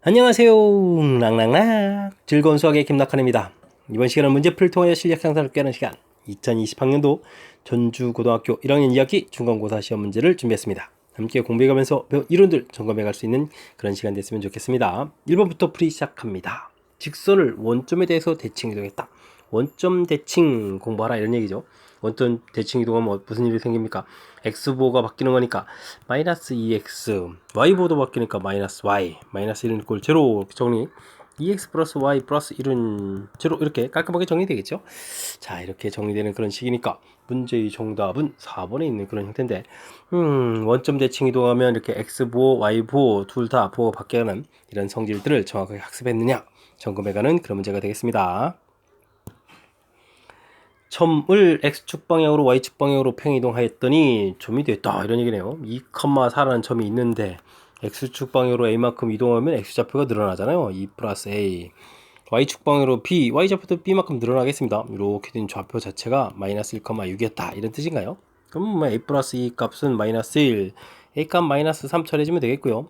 안녕하세요. 랑랑랑 즐거운 수학의 김낙환입니다. 이번 시간은 문제풀이를 통하여 실력 향상을 꾀하는 시간 2020학년도 전주고등학교 1학년 2학기 중간고사 시험 문제를 준비했습니다. 함께 공부해가면서 배운 이론들 점검해 갈 수 있는 그런 시간 됐으면 좋겠습니다. 1번부터 풀이 시작합니다. 직선을 원점에 대해서 대칭 이동했다. 원점 대칭 공부하라 이런 얘기죠. 원점 대칭 이동하면 무슨 일이 생깁니까? x보호가 바뀌는 거니까 마이너스 2x, y보호도 바뀌니까 마이너스 y, 마이너스 1은 꼴 제로 이렇게 정리. 2x 플러스 y 플러스 1은 제로 이렇게 깔끔하게 정리되겠죠. 자, 이렇게 정리되는 그런 식이니까 문제의 정답은 4번에 있는 그런 형태인데 원점 대칭 이동하면 이렇게 x보호, y보호 둘 다 보호가 바뀌는 이런 성질들을 정확하게 학습했느냐 점검해가는 그런 문제가 되겠습니다. 점을 x축 방향으로 y축 방향으로 평이동하였더니 점이 됐다 이런 얘기네요. 2,4라는 점이 있는데 x축 방향으로 a만큼 이동하면 x좌표가 늘어나잖아요. 2 플러스 a. y축 방향으로 b, y좌표도 b만큼 늘어나겠습니다. 이렇게 된 좌표 자체가 마이너스 1,6이었다 이런 뜻인가요? 그럼 a 플러스 2 값은 마이너스 1, a 값 마이너스 3 처리해주면 되겠고요.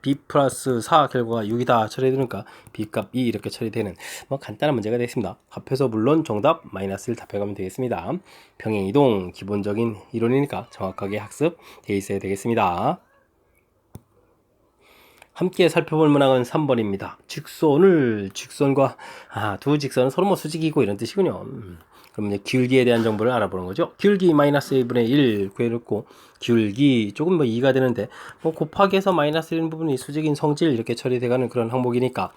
b 플러스 4 결과가 6이다 처리해두니까 b 값 2 이렇게 처리되는 뭐 간단한 문제가 되겠습니다. 합해서 물론 정답 마이너스 1 답해가면 되겠습니다. 평행이동 기본적인 이론이니까 정확하게 학습 돼 있어야 되겠습니다. 함께 살펴볼 문항은 3번입니다. 직선과 두 직선은 서로 뭐 수직이고 이런 뜻이군요. 그럼 이제 기울기에 대한 정보를 알아보는 거죠. 기울기 마이너스 1분의 1 구해놓고 기울기 조금 뭐 2가 되는데 뭐 곱하기 해서 마이너스 1 부분이 수직인 성질 이렇게 처리돼가는 그런 항목이니까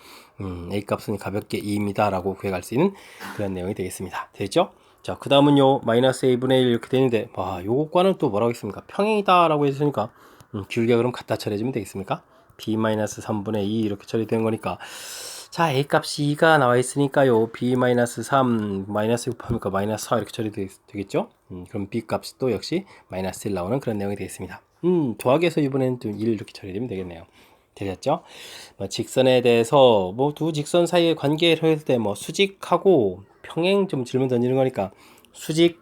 A 값은 가볍게 2입니다 라고 구해갈 수 있는 그런 내용이 되겠습니다. 됐죠? 자, 그 다음은요 마이너스 A분의 1 이렇게 되는데 요것과는 또 뭐라고 했습니까? 평행이다 라고 했으니까 기울기가 그럼 갖다 처리해주면 되겠습니까? b-3분의 2 이렇게 처리된 거니까 자 a 값이 2가 나와 있으니까요 b-3 마이너스 곱하니까 마이너스 4 이렇게 처리되겠죠. 그럼 b 값이 또 역시 마이너스 1 나오는 그런 내용이 되겠습니다. 더하기해서 이번에는 또 1 이렇게 처리되면 되겠네요. 되셨죠? 직선에 대해서 두 직선 사이의 관계를 했을 때 수직하고 평행 좀 질문 던지는 거니까 수직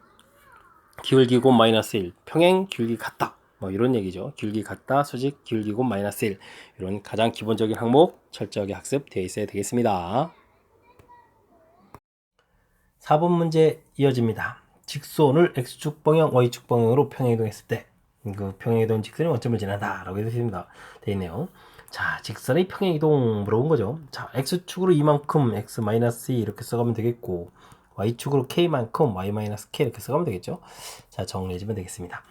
기울기 곱 마이너스 1 평행 기울기 같다 이런 얘기죠. 기울기 같다, 수직, 기울기 곱 마이너스 1 이런 가장 기본적인 항목 철저하게 학습되어 있어야 되겠습니다. 4번 문제 이어집니다. 직선을 x축 방향, y축 방향으로 평행이동했을 때 그 평행이동 직선이 원점을 지난다 라고 되어 있네요. 자, 직선의 평행이동 물어본 거죠. 자, x축으로 이만큼 x-2 이렇게 써가면 되겠고 y축으로 k만큼 y-k 이렇게 써가면 되겠죠. 자, 정리해주면 되겠습니다.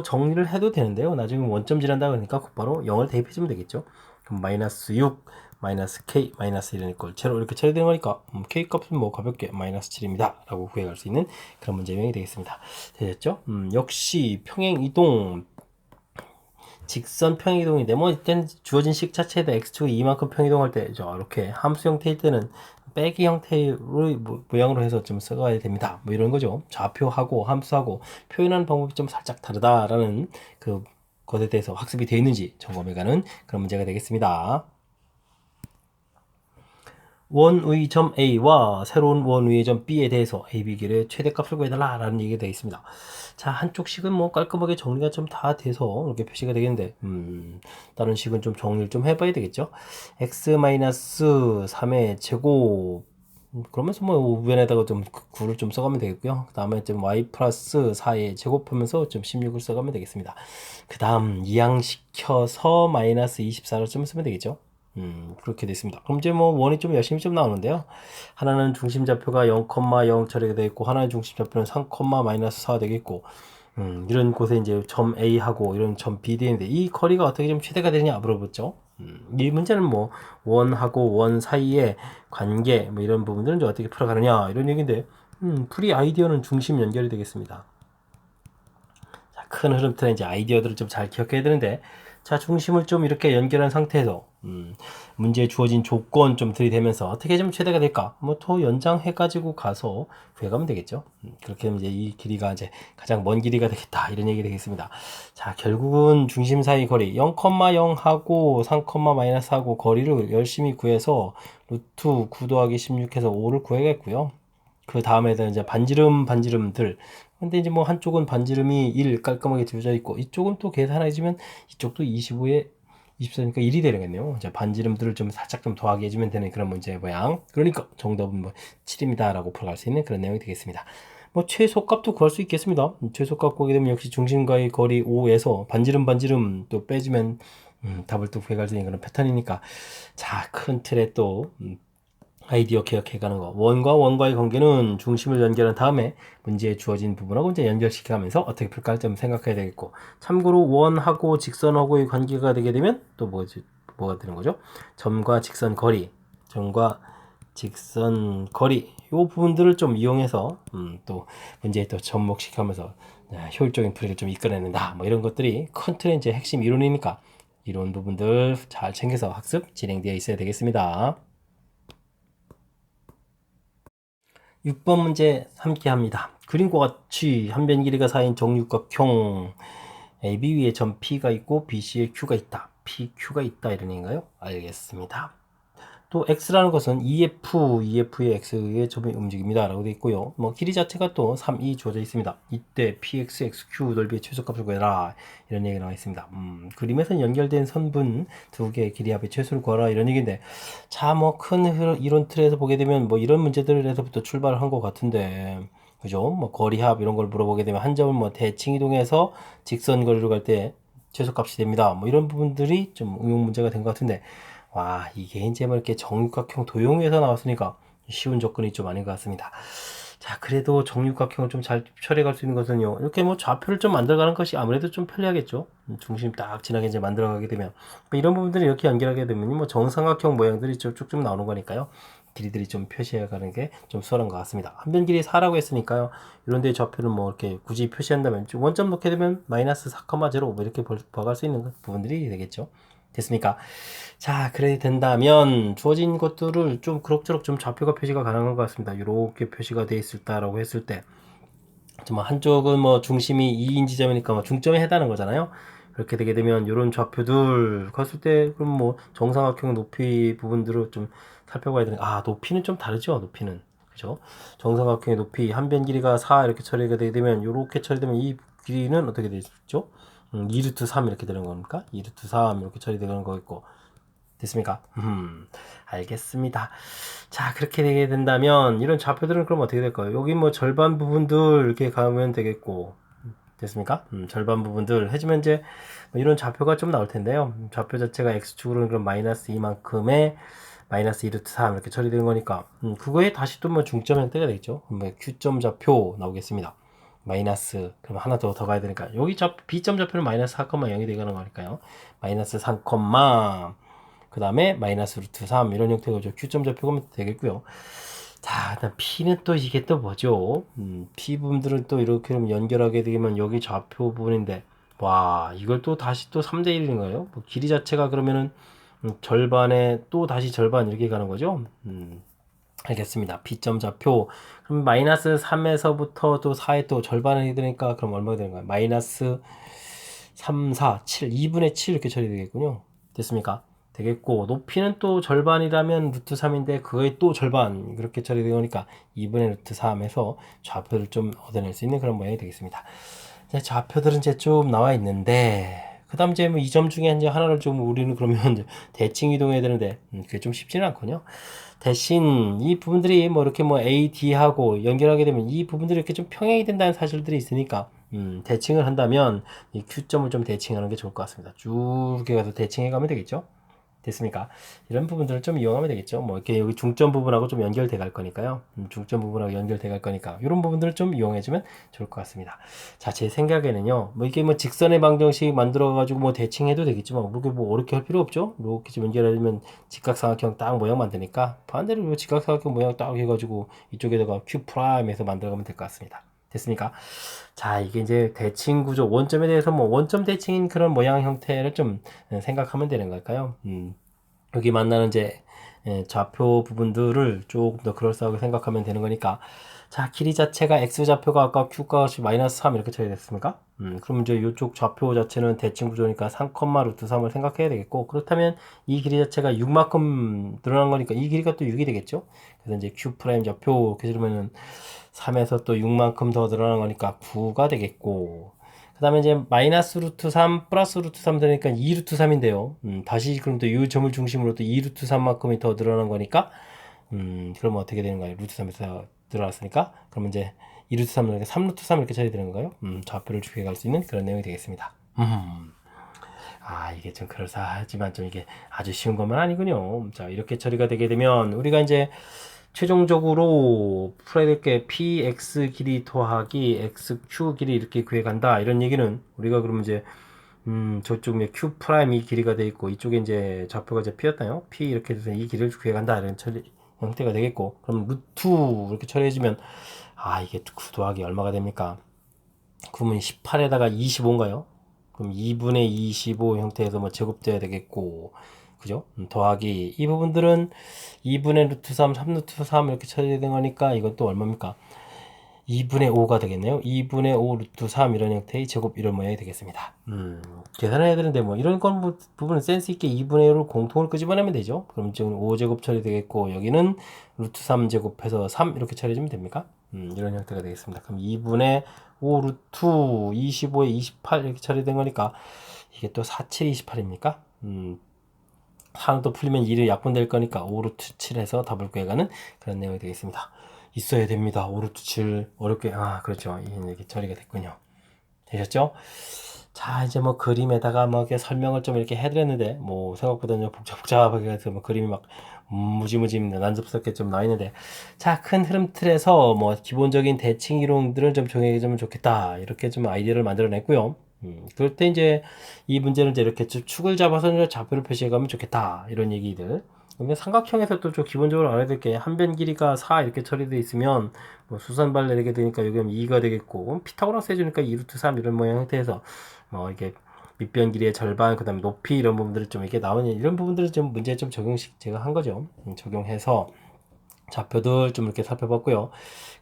정리를 해도 되는데요. 나중에 원점 지난다 그러니까 곧바로 0을 대입해주면 되겠죠. 그럼 마이너스 6, 마이너스 k, 마이너스 1은 이꼴 제로 이렇게 처리되는 거니까 k 값은 가볍게 마이너스 7입니다 라고 구해갈 수 있는 그런 문제명이 되겠습니다. 되셨죠? 역시 평행이동 직선 평행이동인데 일단 주어진 식 자체에다 x축이 이만큼 평행이동할 때 이렇게 함수 형태일 때는 빼기 형태의 모양으로 해서 좀 써가야 됩니다. 이런 거죠. 좌표하고 함수하고 표현하는 방법이 좀 살짝 다르다라는 그 것에 대해서 학습이 되어 있는지 점검해가는 그런 문제가 되겠습니다. 원의 점 A와 새로운 원의 점 B에 대해서 A, B 길의 최대값을 구해달라 라는 얘기가 되어 있습니다. 자, 한쪽 식은 깔끔하게 정리가 좀 다 돼서 이렇게 표시가 되겠는데 다른 식은 좀 정리를 좀 해봐야 되겠죠. x-3의 제곱 그러면서 우변에다가 좀 9를 좀 써가면 되겠고요. 그 다음에 좀 y 플러스 4의 제곱하면서 좀 16을 써가면 되겠습니다. 그 다음 이항시켜서 마이너스 24를 좀 쓰면 되겠죠. 그렇게 됐습니다. 그럼 이제 원이 좀 열심히 좀 나오는데요. 하나는 중심좌표가 0,0 처리가 되어 있고, 하나는 중심좌표는 3, 마이너스 4가 되겠고, 이런 곳에 이제 점 A하고 이런 점 B 되는데, 이 거리가 어떻게 좀 최대가 되느냐 물어봤죠. 이 문제는 원하고 원 사이의 관계, 이런 부분들은 이제 어떻게 풀어가느냐, 이런 얘기인데, 풀이 아이디어는 중심 연결이 되겠습니다. 자, 큰 흐름틀에 이제 아이디어들을 좀 잘 기억해야 되는데, 자, 중심을 좀 이렇게 연결한 상태에서 문제에 주어진 조건 좀 들이대면서 어떻게 좀 최대가 될까? 더 연장해가지고 가서 구해가면 되겠죠. 그렇게 하면 이제 이 길이가 이제 가장 먼 길이가 되겠다 이런 얘기 되겠습니다. 자, 결국은 중심 사이 거리 0,0하고 3, 마이너스하고 거리를 열심히 구해서 루트 9 더하기 16해서 5를 구해야겠고요. 그 다음에는 이제 반지름들. 근데 이제 한쪽은 반지름이 1 깔끔하게 두어져 있고, 이쪽은 또 계산해주면 이쪽도 25에 24니까 1이 되겠네요. 자, 반지름들을 좀 살짝 좀 더하게 해주면 되는 그런 문제의 모양. 그러니까 정답은 뭐 7입니다라고 풀어갈 수 있는 그런 내용이 되겠습니다. 뭐 최소값도 구할 수 있겠습니다. 최소값 구하게 되면 역시 중심과의 거리 5에서 반지름 또 빼주면 답을 또 구해갈 수 있는 그런 패턴이니까, 자, 큰 틀에 또 아이디어 기억해가는 거. 원과 원과의 관계는 중심을 연결한 다음에 문제에 주어진 부분하고 이제 연결시켜가면서 어떻게 풀까 좀 생각해야 되겠고, 참고로 원하고 직선하고의 관계가 되게 되면 또 뭐가 되는 거죠? 점과 직선 거리, 점과 직선 거리, 요 부분들을 좀 이용해서 또 문제에 또 접목시켜가면서 효율적인 풀이를 좀 이끌어낸다. 뭐 이런 것들이 큰 틀의 이제 핵심 이론이니까 이론 부분들 잘 챙겨서 학습 진행되어 있어야 되겠습니다. 6번 문제 함께 합니다. 그림과 같이 한 변 길이가 4인 정육각형 AB 위에 점 P가 있고 BC에 Q가 있다. PQ가 있다 이런 얘기인가요? 알겠습니다. 또 X라는 것은 EF의 X의 점이 움직입니다 라고 되어 있고요. 뭐 길이 자체가 또 3, 2 주어져 있습니다. 이때 PX, XQ 넓이의 최소값을 구해라 이런 얘기가 나와 있습니다. 그림에서 연결된 선분 두 개의 길이 합의 최소를 구하라 이런 얘기인데, 자, 뭐 큰 이론 틀에서 보게 되면 뭐 이런 문제들에서부터 출발을 한 것 같은데, 그죠? 뭐 거리합 이런 걸 물어보게 되면 한 점을 뭐 대칭 이동해서 직선 거리로 갈 때 최소값이 됩니다. 뭐 이런 부분들이 좀 응용 문제가 된 것 같은데, 와, 이게 이제 뭐 이렇게 정육각형 도형에서 나왔으니까 쉬운 접근이 좀 아닌 것 같습니다. 자, 그래도 정육각형을 좀 잘 처리할 수 있는 것은요, 이렇게 뭐 좌표를 좀 만들어가는 것이 아무래도 좀 편리하겠죠. 중심 딱 지나게 이제 만들어가게 되면 뭐 이런 부분들을 이렇게 연결하게 되면 뭐 정삼각형 모양들이 쭉쭉 나오는 거니까요. 길이들이 좀 표시해가는 게 좀 수월한 것 같습니다. 한 변 길이 4라고 했으니까요. 이런 데 좌표를 뭐 이렇게 굳이 표시한다면 원점 놓게 되면 마이너스 4,0 뭐 이렇게 봐갈 수 있는 부분들이 되겠죠. 됐습니까? 자, 그래 된다면 주어진 것들을 좀 그럭저럭 좀 좌표가 표시가 가능한 것 같습니다. 이렇게 표시가 되어 있을다라고 했을 때, 좀 한쪽은 뭐 중심이 2인 지점이니까 뭐 중점에 해당하는 거잖아요. 이렇게 되게 되면 이런 좌표들 갔을 때 그럼 뭐 정삼각형 높이 부분들을 좀 살펴봐야 되는. 아, 높이는 좀 다르죠. 높이는, 그죠? 정삼각형의 높이 한 변 길이가 4 이렇게 처리가 되게 되면, 이렇게 처리되면 이 길이는 어떻게 되죠? 2루트 3 이렇게 되는 겁니까? 2루트 3 이렇게 처리되는 거겠고. 됐습니까? 알겠습니다. 자, 그렇게 되게 된다면 이런 좌표들은 그럼 어떻게 될까요? 여기 뭐 절반 부분들 이렇게 가면 되겠고, 됐습니까? 절반 부분들 해주면 이제 뭐 이런 좌표가 좀 나올 텐데요. 좌표 자체가 x축으로는 그럼 마이너스 2만큼의 마이너스 2루트 3 이렇게 처리되는 거니까, 그거에 다시 또 뭐 중점 형태가 되겠죠. 뭐 q점 좌표 나오겠습니다. 마이너스, 그럼 하나 더 가야 되니까 여기 b점 좌표는 마이너스 4,0이 되는 거니까요. 마이너스 3, 그 다음에 마이너스 루트 3 이런 형태가 q점 좌표가 되겠고요. 자, 일단 P는 또 이게 또 뭐죠? P 부분들은 또 이렇게 연결하게 되면 여기 좌표 부분인데, 와, 이걸 또 다시 또 3대 1인 거예요? 뭐 길이 자체가 그러면은 절반에 또 다시 절반 이렇게 가는 거죠? 알겠습니다. P점 좌표. 그럼 마이너스 3에서부터 또 4에 또 절반을 해야 되니까 그럼 얼마가 되는 거예요? 마이너스 3, 4, 7, 2분의 7 이렇게 처리되겠군요. 됐습니까? 되겠고, 높이는 또 절반이라면 루트 3인데 그거의 또 절반 그렇게 처리되니까 2분의 루트 3에서 좌표를 좀 얻어낼 수 있는 그런 모양이 되겠습니다. 자, 좌표들은 이제 좀 나와 있는데, 그 다음 이제 뭐 이 점 중에 이제 하나를 좀 우리는 그러면 대칭 이동해야 되는데, 그게 좀 쉽지는 않군요. 대신 이 부분들이 뭐 이렇게 뭐 A, D하고 연결하게 되면 이 부분들이 이렇게 좀 평행이 된다는 사실들이 있으니까, 대칭을 한다면 이 Q점을 좀 대칭하는 게 좋을 것 같습니다. 쭉 이렇게 가서 대칭해 가면 되겠죠. 됐습니까? 이런 부분들을 좀 이용하면 되겠죠. 뭐 이렇게 여기 중점 부분하고 좀 연결돼 갈 거니까요. 중점 부분하고 연결돼 갈 거니까 이런 부분들을 좀 이용해주면 좋을 것 같습니다. 자, 제 생각에는요, 뭐 이게 뭐 직선의 방정식 만들어 가지고 뭐 대칭해도 되겠지만 그렇게 뭐 어렵게 할 필요 없죠. 이렇게 좀 연결하면 직각삼각형 딱 모양 만드니까 반대로 직각삼각형 모양 딱 해가지고 이쪽에다가 Q 프라임에서 만들어가면 될 것 같습니다. 됐습니까? 자, 이게 이제 대칭 구조, 원점에 대해서 뭐 원점 대칭인 그런 모양 형태를 좀 생각하면 되는 걸까요? 여기 만나는 이제 좌표 부분들을 조금 더 그럴싸하게 생각하면 되는 거니까, 자, 길이 자체가 x좌표가 아까 q값이 마이너스 3 이렇게 처리됐습니까? 그럼 이제 이쪽 좌표 자체는 대칭 구조니까 3, 루트 3을 생각해야 되겠고, 그렇다면 이 길이 자체가 6만큼 늘어난 거니까 이 길이가 또 6이 되겠죠? 그래서 이제 q 프라임 좌표 이렇게 들으면은 3에서 또 6만큼 더 늘어난 거니까 9가 되겠고, 그 다음에 이제 마이너스 루트 3 플러스 루트 3 되니까 2 루트 3인데요. 다시 그럼 또 이 점을 중심으로 또 2 루트 3만큼이 더 늘어난 거니까 그러면 어떻게 되는 거예요? 루트 3에서 늘어났으니까 그러면 이제 2 루트 3 이렇게 3 루트 3 이렇게 처리되는 건가요? 좌표를 추계할 수 있는 그런 내용이 되겠습니다. 이게 좀 그럴싸하지만 좀 이게 아주 쉬운 것만 아니군요. 자, 이렇게 처리가 되게 되면 우리가 이제 최종적으로 풀어야 될 게 px 길이 더하기 xq 길이 이렇게 구해간다 이런 얘기는 우리가 그러면 이제 저쪽 q 프라임 이 길이가 돼 있고 이쪽에 이제 좌표가 이제 p였나요? p 이렇게 돼서 이 길이를 구해간다 이런 처리 형태가 되겠고 그럼 루트 이렇게 처리해주면 이게 9 더하기 얼마가 됩니까? 그러면 18에다가 25인가요? 그럼 2분의 25 형태에서 뭐 제곱돼야 되겠고 그죠? 더하기 이 부분들은 2분의 루트 3, 3 루트 3 이렇게 처리된 거니까 이건 또 얼마입니까? 2분의 5가 되겠네요. 2분의 5 루트 3 이런 형태의 제곱 이런 모양이 되겠습니다. 계산을 해야 되는데 뭐 이런 건 부분은 센스 있게 2분의 5를 공통으로 끄집어내면 되죠. 그럼 지금 5제곱 처리되겠고 여기는 루트 3 제곱해서 3 이렇게 처리해주면 됩니까? 이런 형태가 되겠습니다. 그럼 2분의 5 루트 25에 28 이렇게 처리된 거니까 이게 또 4, 7, 28입니까? 하나 또 풀리면 2를 약분될 거니까 5 루트 7에서 답을 구해가는 그런 내용이 되겠습니다. 있어야 됩니다. 5 루트 7 어렵게 그렇죠. 이게 처리가 됐군요. 되셨죠? 자, 이제 뭐 그림에다가 뭐 이렇게 설명을 좀 이렇게 해드렸는데 뭐 생각보다 좀 복잡하게 해서 뭐 그림이 막 무지무지 난잡스럽게 좀 나와 있는데 자, 큰 흐름 틀에서 뭐 기본적인 대칭 이론들을 좀 정해주면 좋겠다 이렇게 좀 아이디어를 만들어냈고요. 그럴 때 이제 이 문제는 이제 이렇게 축을 잡아서 좌표를 표시해가면 좋겠다 이런 얘기들. 근데 삼각형에서 또 좀 기본적으로 알아야 될 게 한 변 길이가 4 이렇게 처리되어 있으면 뭐 수선발 내리게 되니까 여기 2가 되겠고 피타고라스 해주니까 2 루트 3 이런 모양 형태에서 뭐 이게 밑변 길이의 절반 그다음 높이 이런 부분들을 좀 이렇게 나오는 이런 부분들을 좀 문제에 좀 적용식 제가 한 거죠. 적용해서 좌표들 좀 이렇게 살펴봤고요.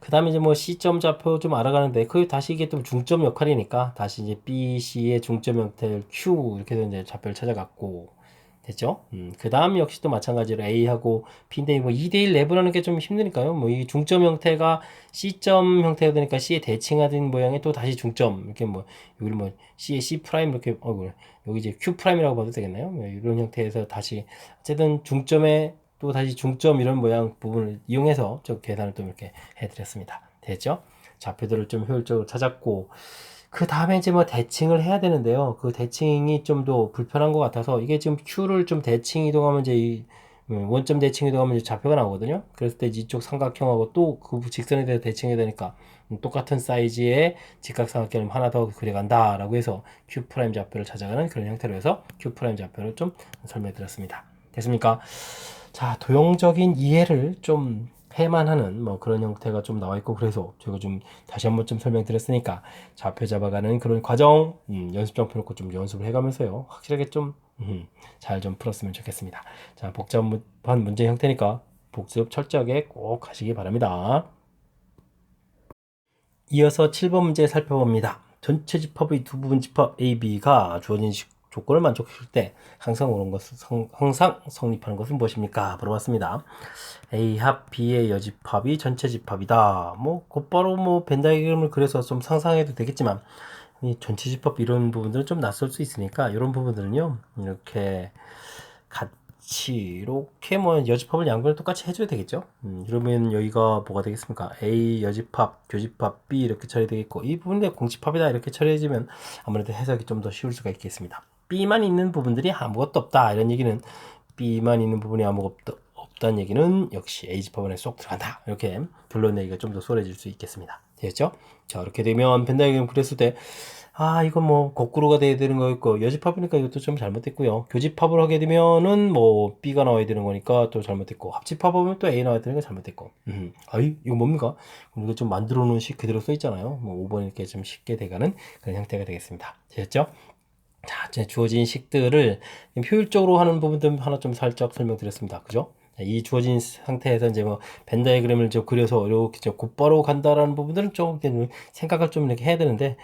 그 다음에 이제 뭐 C점 좌표 좀 알아가는데 그 다시 이게 또 중점 역할이니까 다시 이제 B, C의 중점 형태를 Q 이렇게 해서 이제 좌표를 찾아갔고 됐죠? 그 다음 역시 또 마찬가지로 A하고 B인데 뭐 2대1 내분하는 게 좀 힘드니까요. 뭐 이 중점 형태가 C점 형태가 되니까 C의 대칭화된 모양의 또 다시 중점 이렇게 뭐 여기 뭐 C의 C 프라임 이렇게 여기 이제 Q 프라임이라고 봐도 되겠나요? 뭐 이런 형태에서 다시 어쨌든 중점에 또 다시 중점 이런 모양 부분을 이용해서 좀 계산을 또 이렇게 해드렸습니다. 됐죠? 좌표들을 좀 효율적으로 찾았고 그 다음에 이제 뭐 대칭을 해야 되는데요. 그 대칭이 좀 더 불편한 것 같아서 이게 지금 Q를 좀 대칭 이동하면 이제 이 원점 대칭 이동하면 이제 좌표가 나오거든요. 그랬을 때 이쪽 삼각형하고 또 그 직선에 대해서 대칭해야 되니까 똑같은 사이즈의 직각삼각형을 하나 더 그려간다 라고 해서 Q 프라임 좌표를 찾아가는 그런 형태로 해서 Q 프라임 좌표를 좀 설명해 드렸습니다. 됐습니까? 자, 도형적인 이해를 좀 해만 하는 뭐 그런 형태가 좀 나와 있고 그래서 제가 좀 다시 한번 좀 설명드렸으니까 좌표 잡아가는 그런 과정 연습장 펴놓고 좀 연습을 해가면서요 확실하게 좀 잘 좀 풀었으면 좋겠습니다. 자, 복잡한 문제 형태니까 복습 철저하게 꼭 하시기 바랍니다. 이어서 7번 문제 살펴봅니다. 전체 집합의 두 부분 집합 A, B가 주어진 조건을 만족했을 때 항상 성립하는 것은 무엇입니까? 물어봤습니다. A 합 B의 여집합이 전체 집합이다. 뭐 곧바로 뭐 벤 다이어그램을 그려서 좀 상상해도 되겠지만 이 전체 집합 이런 부분들은 좀 낯설 수 있으니까 이런 부분들은요 이렇게 같이 이렇게 뭐 여집합을 양변을 똑같이 해줘야 되겠죠. 그러면 여기가 뭐가 되겠습니까? A 여집합, 교집합, B 이렇게 처리되겠고 이 부분에 공집합이다 이렇게 처리해지면 아무래도 해석이 좀 더 쉬울 수가 있겠습니다. B만 있는 부분들이 아무것도 없다 이런 얘기는 B만 있는 부분이 아무것도 없다는 얘기는 역시 A집합 안에 쏙 들어간다 이렇게 결론 내기가 좀 더 수월해질 수 있겠습니다. 되겠죠? 자, 이렇게 되면 벤 다이어그램 그렸을 때 이건 뭐 거꾸로가 돼야 되는 거였고 여집합이니까 이것도 좀 잘못됐고요. 교집합을 하게 되면은 뭐 B가 나와야 되는 거니까 또 잘못됐고 합집합하면 또 A 나와야 되는 게 잘못됐고 이거 뭡니까? 이거 좀 만들어 놓은 식 그대로 써 있잖아요. 뭐 5번 이렇게 좀 쉽게 돼가는 그런 형태가 되겠습니다. 되셨죠? 자, 이제 주어진 식들을 효율적으로 하는 부분들 하나 좀 살짝 설명드렸습니다. 그죠? 이 주어진 상태에서 이제 뭐 벤 다이어그램을 좀 그려서 이렇게 곧바로 간다라는 부분들은 좀 생각을 좀 이렇게 해야 되는데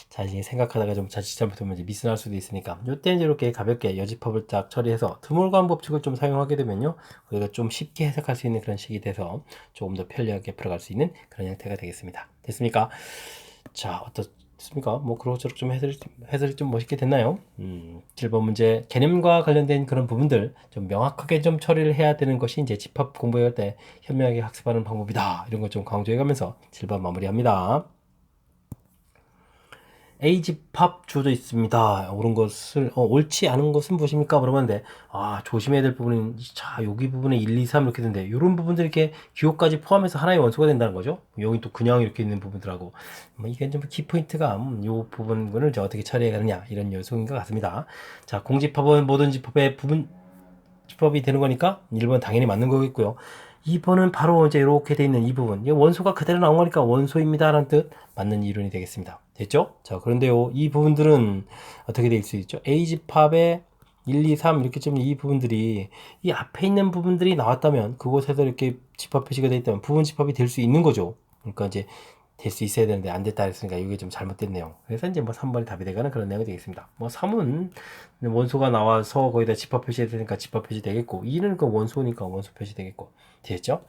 자, 이제 생각하다가 좀 자칫 잘못하면 이제 미스 날 수도 있으니까 이때는 이렇게 가볍게 여집합을 딱 처리해서 드몰간 법칙을 좀 사용하게 되면요 우리가 좀 쉽게 해석할 수 있는 그런 식이 돼서 조금 더 편리하게 풀어갈 수 있는 그런 형태가 되겠습니다. 됐습니까? 자, 됐습니까? 뭐 그럭저럭 좀 해설이 좀 멋있게 됐나요? 7번 문제 개념과 관련된 그런 부분들 좀 명확하게 좀 처리를 해야 되는 것이 이제 집합 공부할 때 현명하게 학습하는 방법이다. 이런 거 좀 강조해가면서 7번 마무리합니다. A 집합 주어져 있습니다. 옳은 것을 옳지 않은 것은 무엇입니까? 물어봤는데 조심해야 될 부분은 자 여기 부분에 1, 2, 3 이렇게 되는데 이런 부분들 이렇게 기호까지 포함해서 하나의 원소가 된다는 거죠. 여기 또 그냥 이렇게 있는 부분들하고 이게 좀 키포인트가 이 부분을 이제 어떻게 처리해 가느냐 이런 요소인 것 같습니다. 자 공집합은 모든 집합의 부분 집합이 되는 거니까 1번 당연히 맞는 거겠고요. 2번은 바로 이제 이렇게 돼 있는 이 부분. 원소가 그대로 나온 거니까 원소입니다. 라는 뜻 맞는 이론이 되겠습니다. 됐죠? 자, 그런데요. 이 부분들은 어떻게 될 수 있죠? A집합의 1, 2, 3 이렇게 좀 이 부분들이 이 앞에 있는 부분들이 나왔다면 그곳에서 이렇게 집합 표시가 되어 있다면 부분 집합이 될 수 있는 거죠. 그러니까 이제 될 수 있어야 되는데 안 됐다 했으니까 이게 좀 잘못된 내용. 그래서 이제 뭐 3번이 답이 되가는 그런 내용이 되겠습니다. 뭐 3은 원소가 나와서 거기다 집합 표시해야 되니까 집합 표시 되겠고 2는 그 원소니까 원소 표시 되겠고 되겠죠?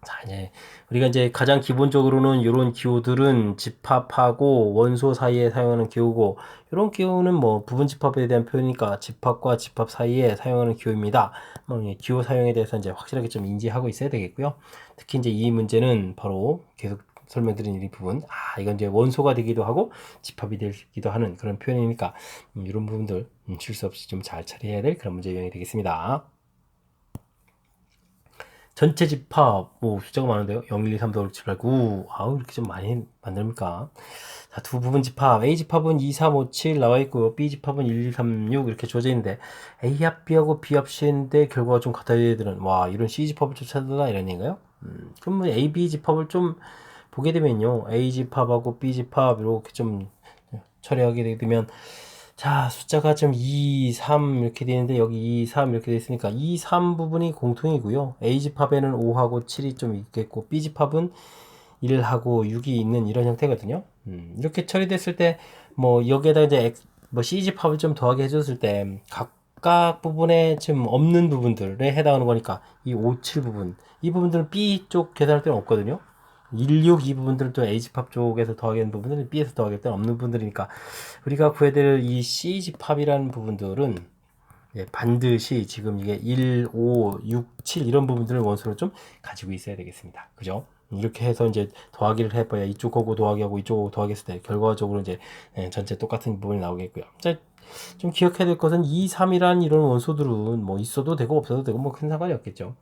자, 이제 우리가 이제 가장 기본적으로는 이런 기호들은 집합하고 원소 사이에 사용하는 기호고 이런 기호는 뭐 부분 집합에 대한 표현이니까 집합과 집합 사이에 사용하는 기호입니다. 기호 사용에 대해서 이제 확실하게 좀 인지하고 있어야 되겠고요. 특히 이제 이 문제는 바로 계속 설명드린 이 부분, 이건 이제 원소가 되기도 하고 집합이 되기도 하는 그런 표현이니까 이런 부분들 실수 없이 좀 잘 처리해야 될 그런 문제 유형이 되겠습니다. 전체 집합, 숫자가 많은데요. 0, 1, 2, 3, 4, 5, 6, 7, 8, 9. 이렇게 좀 많이 만듭니까? 자, 두 부분 집합. A 집합은 2, 3, 5, 7 나와 있고요. B 집합은 1, 2, 3, 6 이렇게 주어져 있는데 A 합 B하고 B 합 C인데 결과가 좀 같아야 되는 이런 C 집합을 좀 찾아라 이런 얘기인가요? 그러면 A, B 집합을 좀 보게 되면요. A 집합하고 B 집합 이렇게 좀 처리하게 되면 자, 숫자가 좀 2, 3 이렇게 되는데 여기 2, 3 이렇게 돼 있으니까 2, 3 부분이 공통이고요. A 집합에는 5하고 7이 좀 있겠고 B 집합은 1하고 6이 있는 이런 형태거든요. 이렇게 처리됐을 때 여기에다 이제 C 집합을 좀 더하게 해줬을 때 각각 부분에 지금 없는 부분들에 해당하는 거니까 이 5, 7 부분 이 부분들은 B 쪽 계산할 때는 없거든요. 1, 6, 이 부분들은 또 A집합 쪽에서 더하게 되는 부분들은 B에서 더하게 되는 없는 부분들이니까 우리가 구해야 될 이 C집합이라는 부분들은 반드시 지금 이게 1, 5, 6, 7 이런 부분들을 원소로 좀 가지고 있어야 되겠습니다. 그죠? 이렇게 해서 이제 더하기를 해봐야 이쪽하고 더하기하고 이쪽하고 더하기 했을 때 결과적으로 이제 전체 똑같은 부분이 나오겠고요. 자, 좀 기억해야 될 것은 2, 3이란 이런 원소들은 있어도 되고 없어도 되고 큰 상관이 없겠죠.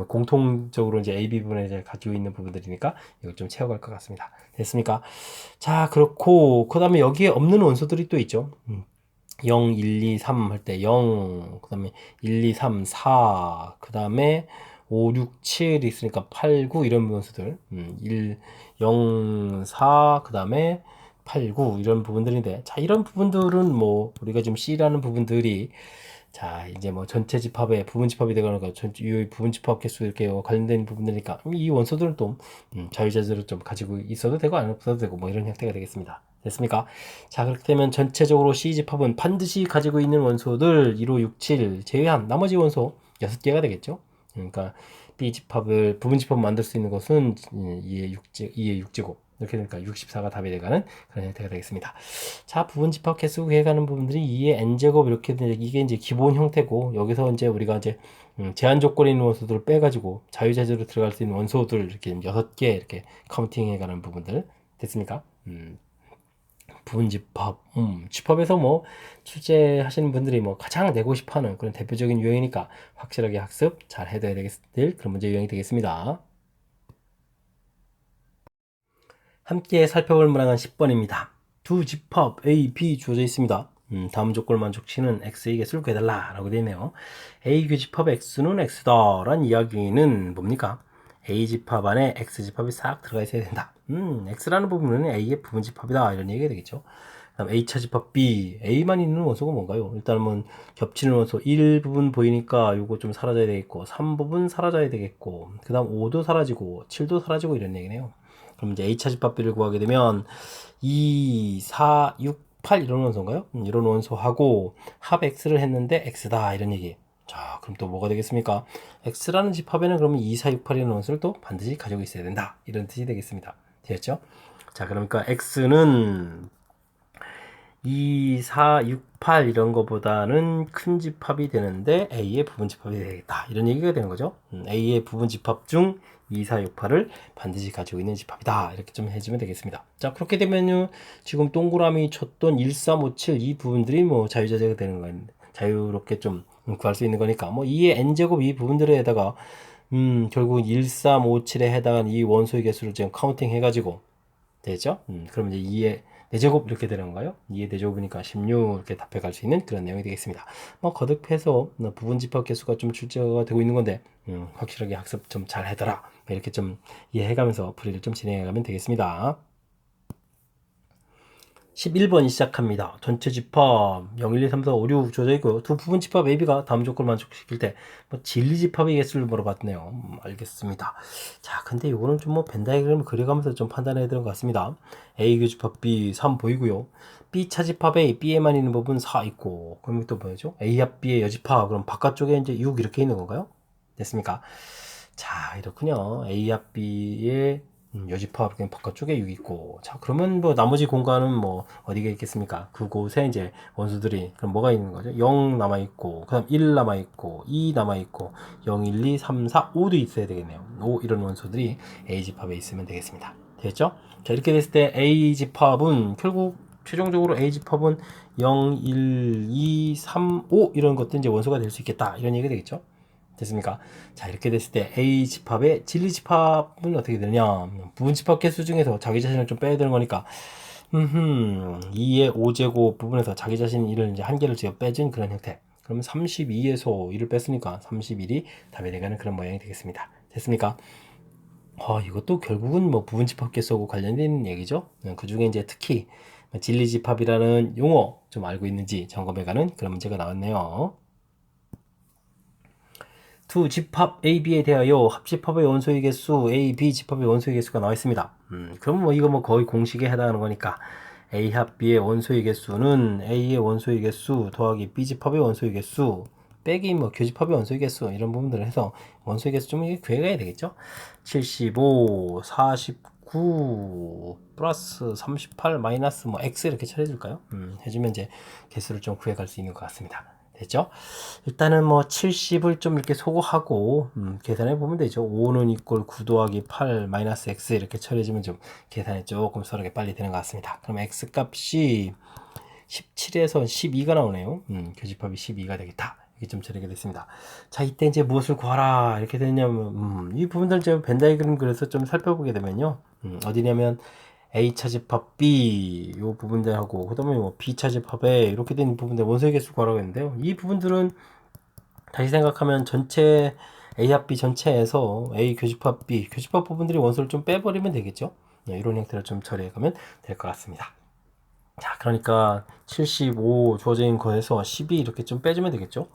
공통적으로 이제 A, B 부분에 이제 가지고 있는 부분들이니까 이걸 좀 채워갈 것 같습니다. 됐습니까? 자, 그렇고 그 다음에 여기에 없는 원소들이 또 있죠. 0, 1, 2, 3 할 때 0, 그 다음에 1, 2, 3, 4, 그 다음에 5, 6, 7 있으니까 8, 9 이런 원소들 1, 0, 4, 그 다음에 8, 9 이런 부분들인데 자 이런 부분들은 우리가 좀 C라는 부분들이 자 이제 전체 집합에 부분 집합이 되거나 이 부분 집합 개수 이렇게 관련된 부분들이니까 이 원소들은 또 자유자재로 좀 가지고 있어도 되고 안 없어도 되고 이런 형태가 되겠습니다. 됐습니까? 자 그렇게 되면 전체적으로 C 집합은 반드시 가지고 있는 원소들 1, 5, 6, 7 제외한 나머지 원소 6개가 되겠죠. 그러니까 B 집합을 부분 집합 만들 수 있는 것은 2의 6제곱 이렇게 되니까 64가 답이 돼가는 그런 형태가 되겠습니다. 자, 부분 집합 개수 구해가는 부분들이 2의 n제곱 이렇게 이게 이제 기본 형태고 여기서 이제 우리가 이제 제한 조건에 있는 원소들을 빼가지고 자유자재로 들어갈 수 있는 원소들 이렇게 6개 이렇게 카운팅해가는 부분들 됐습니까? 부분 집합, 집합에서 출제하시는 분들이 가장 내고 싶어하는 그런 대표적인 유형이니까 확실하게 학습 잘 해둬야 될 그런 문제 유형이 되겠습니다. 함께 살펴볼 문항은 10번입니다. 두 집합 A, B 주어져 있습니다. 다음 조건을 만족시키는 X의 개수를 구해달라 라고 되어 있네요. A 규집합 X는 X다 라는 이야기는 뭡니까? A 집합 안에 X 집합이 싹 들어가 있어야 된다. X라는 부분은 A의 부분 집합이다 이런 얘기가 되겠죠. 다음 A차 집합 B, A만 있는 원소가 뭔가요? 일단은 겹치는 원소 1부분 보이니까 요거 좀 사라져야 되겠고 3부분 사라져야 되겠고 그 다음 5도 사라지고 7도 사라지고 이런 얘기네요. 그럼 이제 A차 집합비를 구하게 되면 2, 4, 6, 8 이런 원소인가요? 이런 원소하고 합 X를 했는데 X다 이런 얘기. 자, 그럼 또 뭐가 되겠습니까? X라는 집합에는 그러면 2, 4, 6, 8이라는 원소를 또 반드시 가지고 있어야 된다. 이런 뜻이 되겠습니다. 되었죠? 자, 그러니까 x는 2, 4, 6, 8 이런 거보다는 큰 집합이 되는데 A의 부분 집합이 되겠다. 이런 얘기가 되는 거죠. A의 부분 집합 중 2, 4, 6, 8을 반드시 가지고 있는 집합이다. 이렇게 좀 해주면 되겠습니다. 자, 그렇게 되면요. 지금 동그라미 쳤던 1, 3, 5, 7 이 부분들이 뭐 자유자재가 되는 거예요. 자유롭게 좀 구할 수 있는 거니까 뭐 2의 n제곱 이 부분들에다가 결국 1, 3, 5, 7에 해당하는 이 원소의 개수를 지금 카운팅 해가지고 되죠? 그럼 이제 2의 4제곱 이렇게 되는 건가요? 2의 4제곱이니까 16 이렇게 답해 갈 수 있는 그런 내용이 되겠습니다. 뭐 거듭해서 부분 집합 개수가 좀 출제가 되고 있는 건데 확실하게 학습 좀 잘 해더라 이렇게 좀 이해해가면서 풀이를 좀 진행해가면 되겠습니다. 11번이 시작합니다. 전체 집합 0, 1, 2, 3, 4, 5, 6 주어져 있고요. 두 부분 집합 AB가 다음 조건을 만족시킬 때 뭐 진리 집합의 개수를 물어봤네요. 알겠습니다. 자, 근데 이거는 좀 뭐 벤다이그램을 그려가면서 좀 판단해야 되는 것 같습니다. A 교집합 B 3 보이고요. B 차집합 A, B에만 있는 부분 4 있고, 그럼 또 뭐죠? A 합 B의 여집합, 그럼 바깥쪽에 이제 6 이렇게 있는 건가요? 됐습니까? 자, 이렇군요. A 합 B의 여집합 그냥 바깥쪽에 6 있고, 자, 그러면 뭐 나머지 공간은 뭐 어디가 있겠습니까? 그곳에 이제 원수들이 그럼 뭐가 있는 거죠? 0 남아 있고, 그다음 1 남아 있고, 2 남아 있고, 0, 1, 2, 3, 4, 5도 있어야 되겠네요. 5 이런 원소들이 A 집합에 있으면 되겠습니다. 됐죠? 자, 이렇게 됐을 때 A 집합은 결국 최종적으로 A 집합은 0, 1, 2, 3, 5 이런 것도 이제 원소가 될 수 있겠다. 이런 얘기가 되겠죠? 됐습니까? 자, 이렇게 됐을 때 A 집합의 진리 집합은 어떻게 되느냐? 부분 집합 개수 중에서 자기 자신을 좀 빼야 되는 거니까 2의 5제곱 부분에서 자기 자신 1을 이제 한 개를 지어 빼준 그런 형태. 그러면 32에서 1을 뺐으니까 31이 답이 되가는 그런 모양이 되겠습니다. 됐습니까? 이것도 결국은 뭐 부분 집합 개수하고 관련된 얘기죠. 그 중에 이제 특히 진리 집합이라는 용어 좀 알고 있는지 점검해가는 그런 문제가 나왔네요. 두 집합 AB에 대하여 합집합의 원소의 개수 A, B 집합의 원소의 개수가 나와 있습니다. 그럼 뭐 이거 뭐 거의 공식에 해당하는 거니까 A 합 B의 원소의 개수는 A의 원소의 개수 더하기 B 집합의 원소의 개수 빼기 뭐 교집합의 원소의 개수 이런 부분들을 해서 원소의 개수 좀 구해가야 되겠죠. 75, 49 플러스 38 마이너스 뭐 X 이렇게 처리해줄까요? 해주면 이제 개수를 좀 구해갈 수 있는 것 같습니다. 됐죠? 일단은 뭐 70을 좀 이렇게 소거하고 계산해 보면 되죠. 5는 이꼴 9 더하기 8 마이너스 x 이렇게 처리해주면 좀 계산이 조금 서로게 빨리 되는 것 같습니다. 그럼 x 값이 17에서 12가 나오네요. 교집합이 12가 되겠다. 이게 좀 처리가 됐습니다. 자, 이때 이제 무엇을 구하라 이렇게 되냐면 이 부분들 제가 벤다이그램 그래서 좀 살펴보게 되면요. 어디냐면 A 차집합 B 요 부분들하고 그다음에 뭐 B 차집합 A 이렇게 된 부분들 원소의 개수 구하라고 했는데요. 이 부분들은 다시 생각하면 전체 A 합 B 전체에서 A 교집합 B 교집합 부분들이 원소를 좀 빼버리면 되겠죠. 이런 형태로 좀 처리해가면 될 것 같습니다. 자, 그러니까 75 주어진 거에서 12 이렇게 좀 빼주면 되겠죠.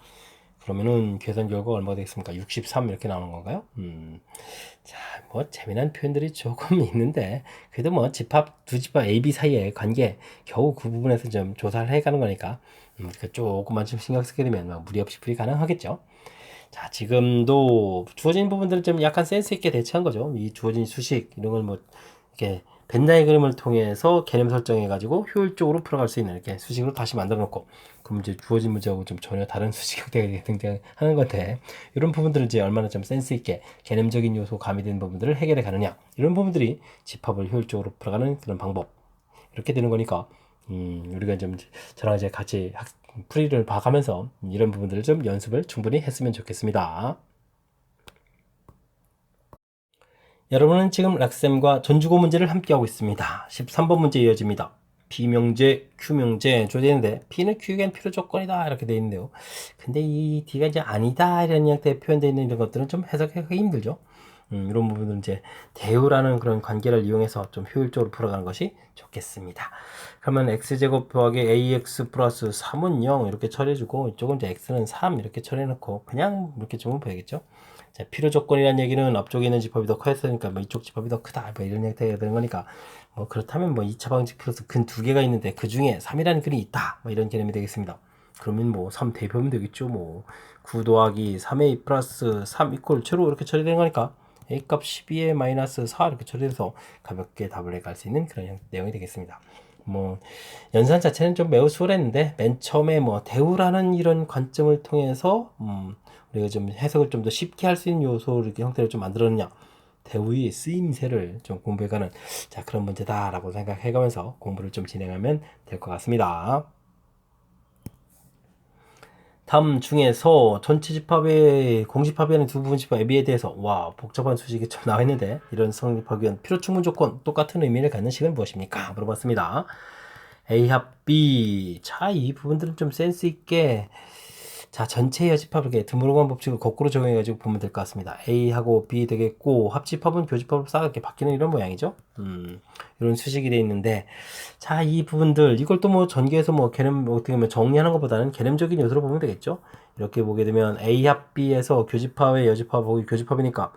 그러면은 계산 결과가 얼마가 되겠습니까? 63 이렇게 나오는 건가요? 자, 뭐 재미난 표현들이 조금 있는데 그래도 뭐 집합 두 집합 A, B 사이의 관계 겨우 그 부분에서 좀 조사를 해가는 거니까 조금만 좀 신경 쓰게 되면 뭐 무리 없이 풀이 가능하겠죠. 자, 지금도 주어진 부분들을 좀 약간 센스 있게 대처한 거죠. 이 주어진 수식 이런 걸 뭐 이렇게 벤 다이그램을 통해서 개념 설정해 가지고 효율적으로 풀어갈 수 있는 이렇게 수식으로 다시 만들어 놓고 그럼 이제 주어진 문제하고 좀 전혀 다른 수식 형태가 등장하는 건데 이런 부분들을 이제 얼마나 좀 센스 있게 개념적인 요소 가미된 부분들을 해결해 가느냐 이런 부분들이 집합을 효율적으로 풀어가는 그런 방법 이렇게 되는 거니까 우리가 좀 저랑 이제 같이 풀이를 봐가면서 이런 부분들을 좀 연습을 충분히 했으면 좋겠습니다. 여러분은 지금 락쌤과 전주고 문제를 함께하고 있습니다. 13번 문제 이어집니다. B명제, Q명제 조제인데 P는 Q에겐 필요 조건이다 이렇게 되어 있는데요. 근데 이 D가 이제 아니다 이런 형태에 표현되어 있는 이런 것들은 좀 해석하기 힘들죠. 이런 부분은 이제 대우라는 그런 관계를 이용해서 좀 효율적으로 풀어가는 것이 좋겠습니다. 그러면 x제곱 더하기 ax 플러스 3은 0 이렇게 처리해주고 이쪽은 이제 x는 3 이렇게 처리해놓고 그냥 이렇게 주면 보이겠죠. 자, 필요 조건이라는 얘기는 앞쪽에 있는 집합이 더 커졌으니까 뭐 이쪽 집합이 더 크다 뭐 이런 형태가 되는 거니까 뭐 그렇다면 뭐 2차 방식 플러스 근 두 개가 있는데 그 중에 3이라는 근이 있다 뭐 이런 개념이 되겠습니다. 그러면 뭐 3 대입하면 되겠죠. 뭐 9 더하기 3a 플러스 3 이퀄 제로 이렇게 처리되는 거니까 a 값 12에 마이너스 4 이렇게 처리해서 가볍게 답을 갈 수 있는 그런 내용이 되겠습니다. 뭐 연산 자체는 좀 매우 수월했는데 맨 처음에 뭐 대우라는 이런 관점을 통해서 우리가 좀 해석을 좀 더 쉽게 할 수 있는 요소 이렇게 형태를 좀 만들었느냐, 대우의 쓰임새를 좀 공부해가는 자 그런 문제다라고 생각해가면서 공부를 좀 진행하면 될 것 같습니다. 다음 중에서 전체 집합의 공집합에 하는 두 부분 집합 AB에 대해서 와 복잡한 수식이 좀 나와 있는데 이런 성립하기 위한 필요 충분 조건 똑같은 의미를 갖는 식은 무엇입니까? 물어봤습니다. A 합 B. 자, 이 부분들은 좀 센스 있게 자 전체 여집합을 이렇게 드물어간 법칙을 거꾸로 적용해가지고 보면 될 것 같습니다. A하고 B 되겠고 합집합은 교집합으로 싹 이렇게 바뀌는 이런 모양이죠. 이런 수식이 되어 있는데 자 이 부분들 이걸 또 뭐 전개해서 뭐 개념 어떻게 보면 정리하는 것보다는 개념적인 요소로 보면 되겠죠. 이렇게 보게 되면 A 합 B에서 교집합의 여집합하고 교집합이니까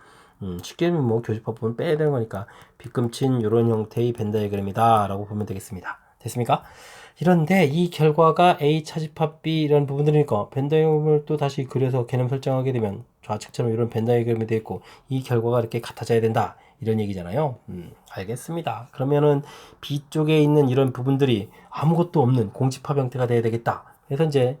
쉽게 뭐 교집합 부분 빼야 되는 거니까 빗금친 이런 형태의 벤 다이그램이다 라고 보면 되겠습니다. 됐습니까? 이런데 이 결과가 A 차집합 B 이런 부분들이니까 벤 다이그램을 또 다시 그려서 개념 설정하게 되면 좌측처럼 이런 벤 다이그램이 되어 있고 이 결과가 이렇게 같아져야 된다 이런 얘기잖아요. 알겠습니다. 그러면은 B 쪽에 있는 이런 부분들이 아무것도 없는 공집합 형태가 돼야 되겠다. 그래서 이제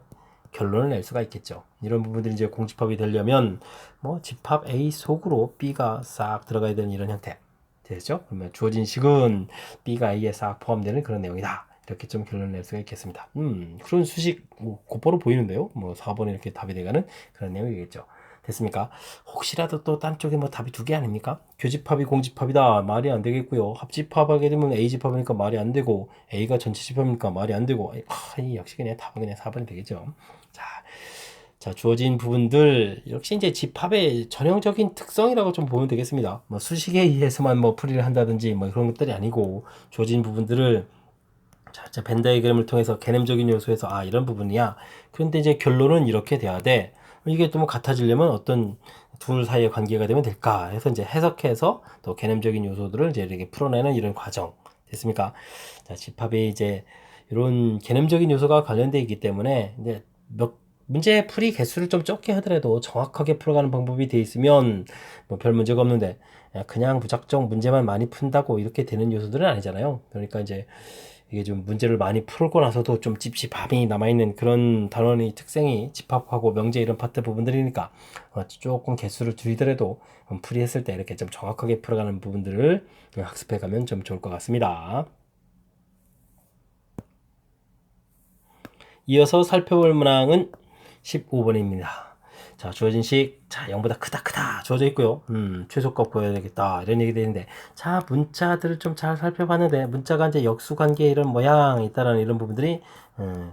결론을 낼 수가 있겠죠. 이런 부분들이 이제 공집합이 되려면 뭐 집합 A 속으로 B가 싹 들어가야 되는 이런 형태 되죠. 그러면 주어진 식은 B가 A에 싹 포함되는 그런 내용이다. 이렇게 좀 결론을 낼 수가 있겠습니다. 그런 수식 곧바로 보이는데요. 뭐 4번에 이렇게 답이 돼가는 그런 내용이겠죠. 됐습니까? 혹시라도 또 딴 쪽에 뭐 답이 두 개 아닙니까? 교집합이 공집합이다. 말이 안 되겠고요. 합집합하게 되면 A집합이니까 말이 안 되고 A가 전체 집합이니까 말이 안 되고 역시 그냥 답은 그냥 4번이 되겠죠. 자, 주어진 부분들 역시 이제 집합의 전형적인 특성이라고 좀 보면 되겠습니다. 뭐 수식에 의해서만 뭐 풀이를 한다든지 뭐 그런 것들이 아니고 주어진 부분들을 자, 벤 다이그램을 통해서 개념적인 요소에서 아 이런 부분이야. 그런데 이제 결론은 이렇게 돼야 돼. 이게 또 뭐 같아지려면 어떤 둘 사이의 관계가 되면 될까 해서 이제 해석해서 또 개념적인 요소들을 이제 이렇게 풀어내는 이런 과정 됐습니까? 자, 집합에 이제 이런 개념적인 요소가 관련되어 있기 때문에 이제 문제 풀이 개수를 좀 적게 하더라도 정확하게 풀어가는 방법이 돼 있으면 뭐 별 문제가 없는데 그냥 무작정 문제만 많이 푼다고 이렇게 되는 요소들은 아니잖아요. 그러니까 이제 이게 좀 문제를 많이 풀고 나서도 좀 찝찝함이 남아있는 그런 단원의 특성이 집합하고 명제 이런 파트 부분들이니까 조금 개수를 줄이더라도 풀이했을 때 이렇게 좀 정확하게 풀어가는 부분들을 학습해 가면 좀 좋을 것 같습니다. 이어서 살펴볼 문항은 15번입니다. 자, 주어진 식, 자, 0보다 크다, 주어져 있고요. 최소값 구해야 되겠다. 이런 얘기 되는데, 자, 문자들을 좀 잘 살펴봤는데, 문자가 이제 역수관계 이런 모양이 있다라는 이런 부분들이,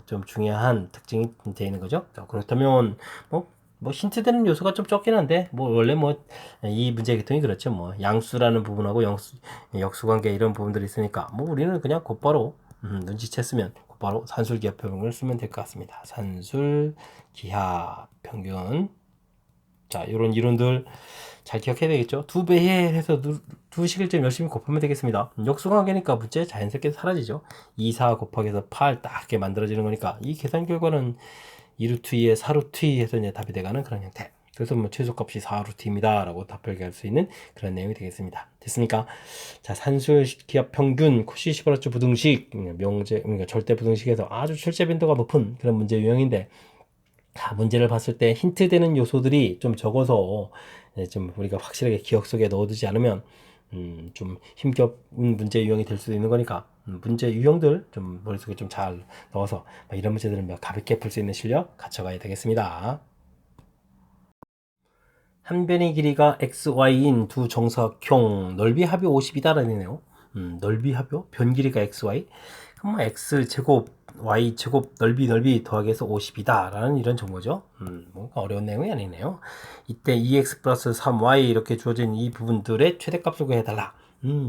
좀 중요한 특징이 되어 있는 거죠. 자, 그렇다면, 뭐 힌트 되는 요소가 좀 적긴 한데, 뭐, 원래 뭐, 이 문제 계통이 그렇죠. 뭐, 양수라는 부분하고 역수관계 이런 부분들이 있으니까, 뭐, 우리는 그냥 곧바로, 눈치챘으면 곧바로 산술 기하 평균을 쓰면 될 것 같습니다. 산술 기하 평균. 자, 이런 이론들 잘 기억해야 되겠죠? 두 배에 해서 두 식을 좀 열심히 곱하면 되겠습니다. 역수관계니까 문제 자연스럽게 사라지죠. 2, 4 곱하기 해서 8 딱 이렇게 만들어지는 거니까 이 계산 결과는 2루트 2에 4루트 2 해서 이제 답이 돼가는 그런 형태. 그래서 뭐 최소값이 4루트 2입니다. 라고 답변할 수 있는 그런 내용이 되겠습니다. 됐습니까? 자, 산술 기하 평균, 코시 시바라츠 부등식, 명제, 그러니까 절대 부등식에서 아주 출제 빈도가 높은 그런 문제 유형인데 다 문제를 봤을 때 힌트 되는 요소들이 좀 적어서 좀 우리가 확실하게 기억 속에 넣어두지 않으면 좀 힘겨운 문제 유형이 될 수도 있는 거니까 문제 유형들 좀 머릿속에 좀 잘 넣어서 이런 문제들은 가볍게 풀 수 있는 실력 갖춰가야 되겠습니다. 한 변의 길이가 xy인 두 정사각형 넓이 합이 50이다라네요. 넓이 합이요? 변 길이가 xy. 그럼 뭐 x제곱 y제곱 넓이 더하기 해서 50이다라는 이런 정보죠. 뭔가 어려운 내용이 아니네요. 이때 2x 플러스 3y 이렇게 주어진 이 부분들의 최대값을 구해달라.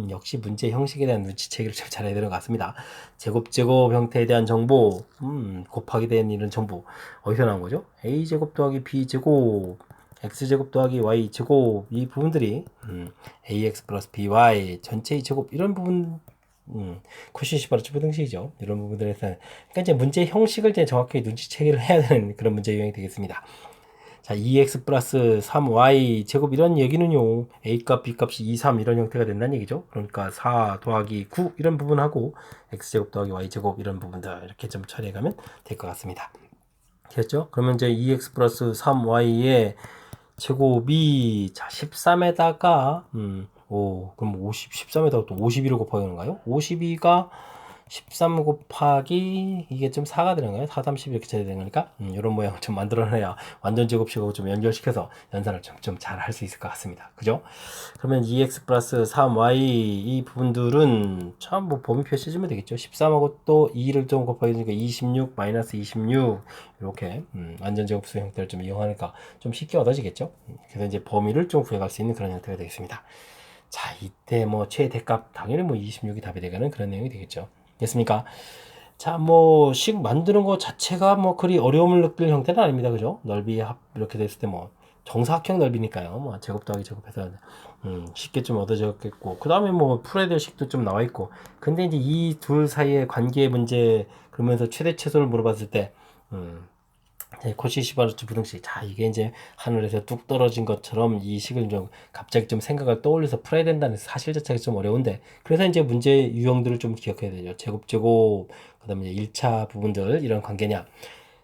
역시 문제 형식에 대한 눈치채기를 좀 잘해야 되는 것 같습니다. 제곱 형태에 대한 정보, 곱하기 된 이런 정보 어디서 나온 거죠? a제곱 더하기 b제곱 x제곱 더하기 y제곱 이 부분들이 ax 플러스 by 전체의 제곱 이런 부분 코시 시바르츠 부등식이죠. 이런 부분들에서 그러니까 이제 문제 형식을 이제 정확하게 눈치채기를 해야 되는 그런 문제 유형이 되겠습니다. 자, 2x 플러스 3y 제곱 이런 얘기는요. a값, b값이 2, 3 이런 형태가 된다는 얘기죠. 그러니까 4 더하기 9 이런 부분하고 x제곱 더하기 y제곱 이런 부분들 이렇게 좀 처리해가면 될 것 같습니다. 됐죠? 그러면 이제 2x 플러스 3y의 제곱이 자 13에다가 그럼 13에다가 또 52를 곱하기 하는가요? 52가 13 곱하기 이게 좀 4가 되는 거예요. 4, 30 이렇게 쳐야 되는 거니까 이런 모양 좀 만들어내야 완전 제곱식하고 좀 연결시켜서 연산을 좀 잘 할 수 있을 것 같습니다. 그죠? 그러면 2x 플러스 3y 이 부분들은 참 뭐 범위 표시해주면 되겠죠. 13하고 또 2를 좀 곱하기 되니까 26 마이너스 26 이렇게 완전 제곱수 형태를 좀 이용하니까 좀 쉽게 얻어지겠죠. 그래서 이제 범위를 좀 구해갈 수 있는 그런 형태가 되겠습니다. 자, 이때 뭐 최대값 당연히 뭐 26이 답이 되가는 그런 내용이 되겠죠. 됐습니까? 자, 뭐 식 만드는 것 자체가 뭐 그리 어려움을 느낄 형태는 아닙니다. 그죠? 넓이 합 이렇게 됐을 때 뭐 정사각형 넓이니까요. 뭐 제곱 더하기 제곱해서 쉽게 좀 얻어졌겠고 그 다음에 뭐 풀어야 될 식도 좀 나와 있고 근데 이제 이 둘 사이의 관계 문제 그러면서 최대 최소를 물어봤을 때 코시시바르츠 부등식. 자, 이게 이제 하늘에서 뚝 떨어진 것처럼 이 식을 좀 갑자기 좀 생각을 떠올려서 풀어야 된다는 사실 자체가 좀 어려운데 그래서 이제 문제 유형들을 좀 기억해야 되죠. 제곱, 그 다음에 1차 부분들 이런 관계냐.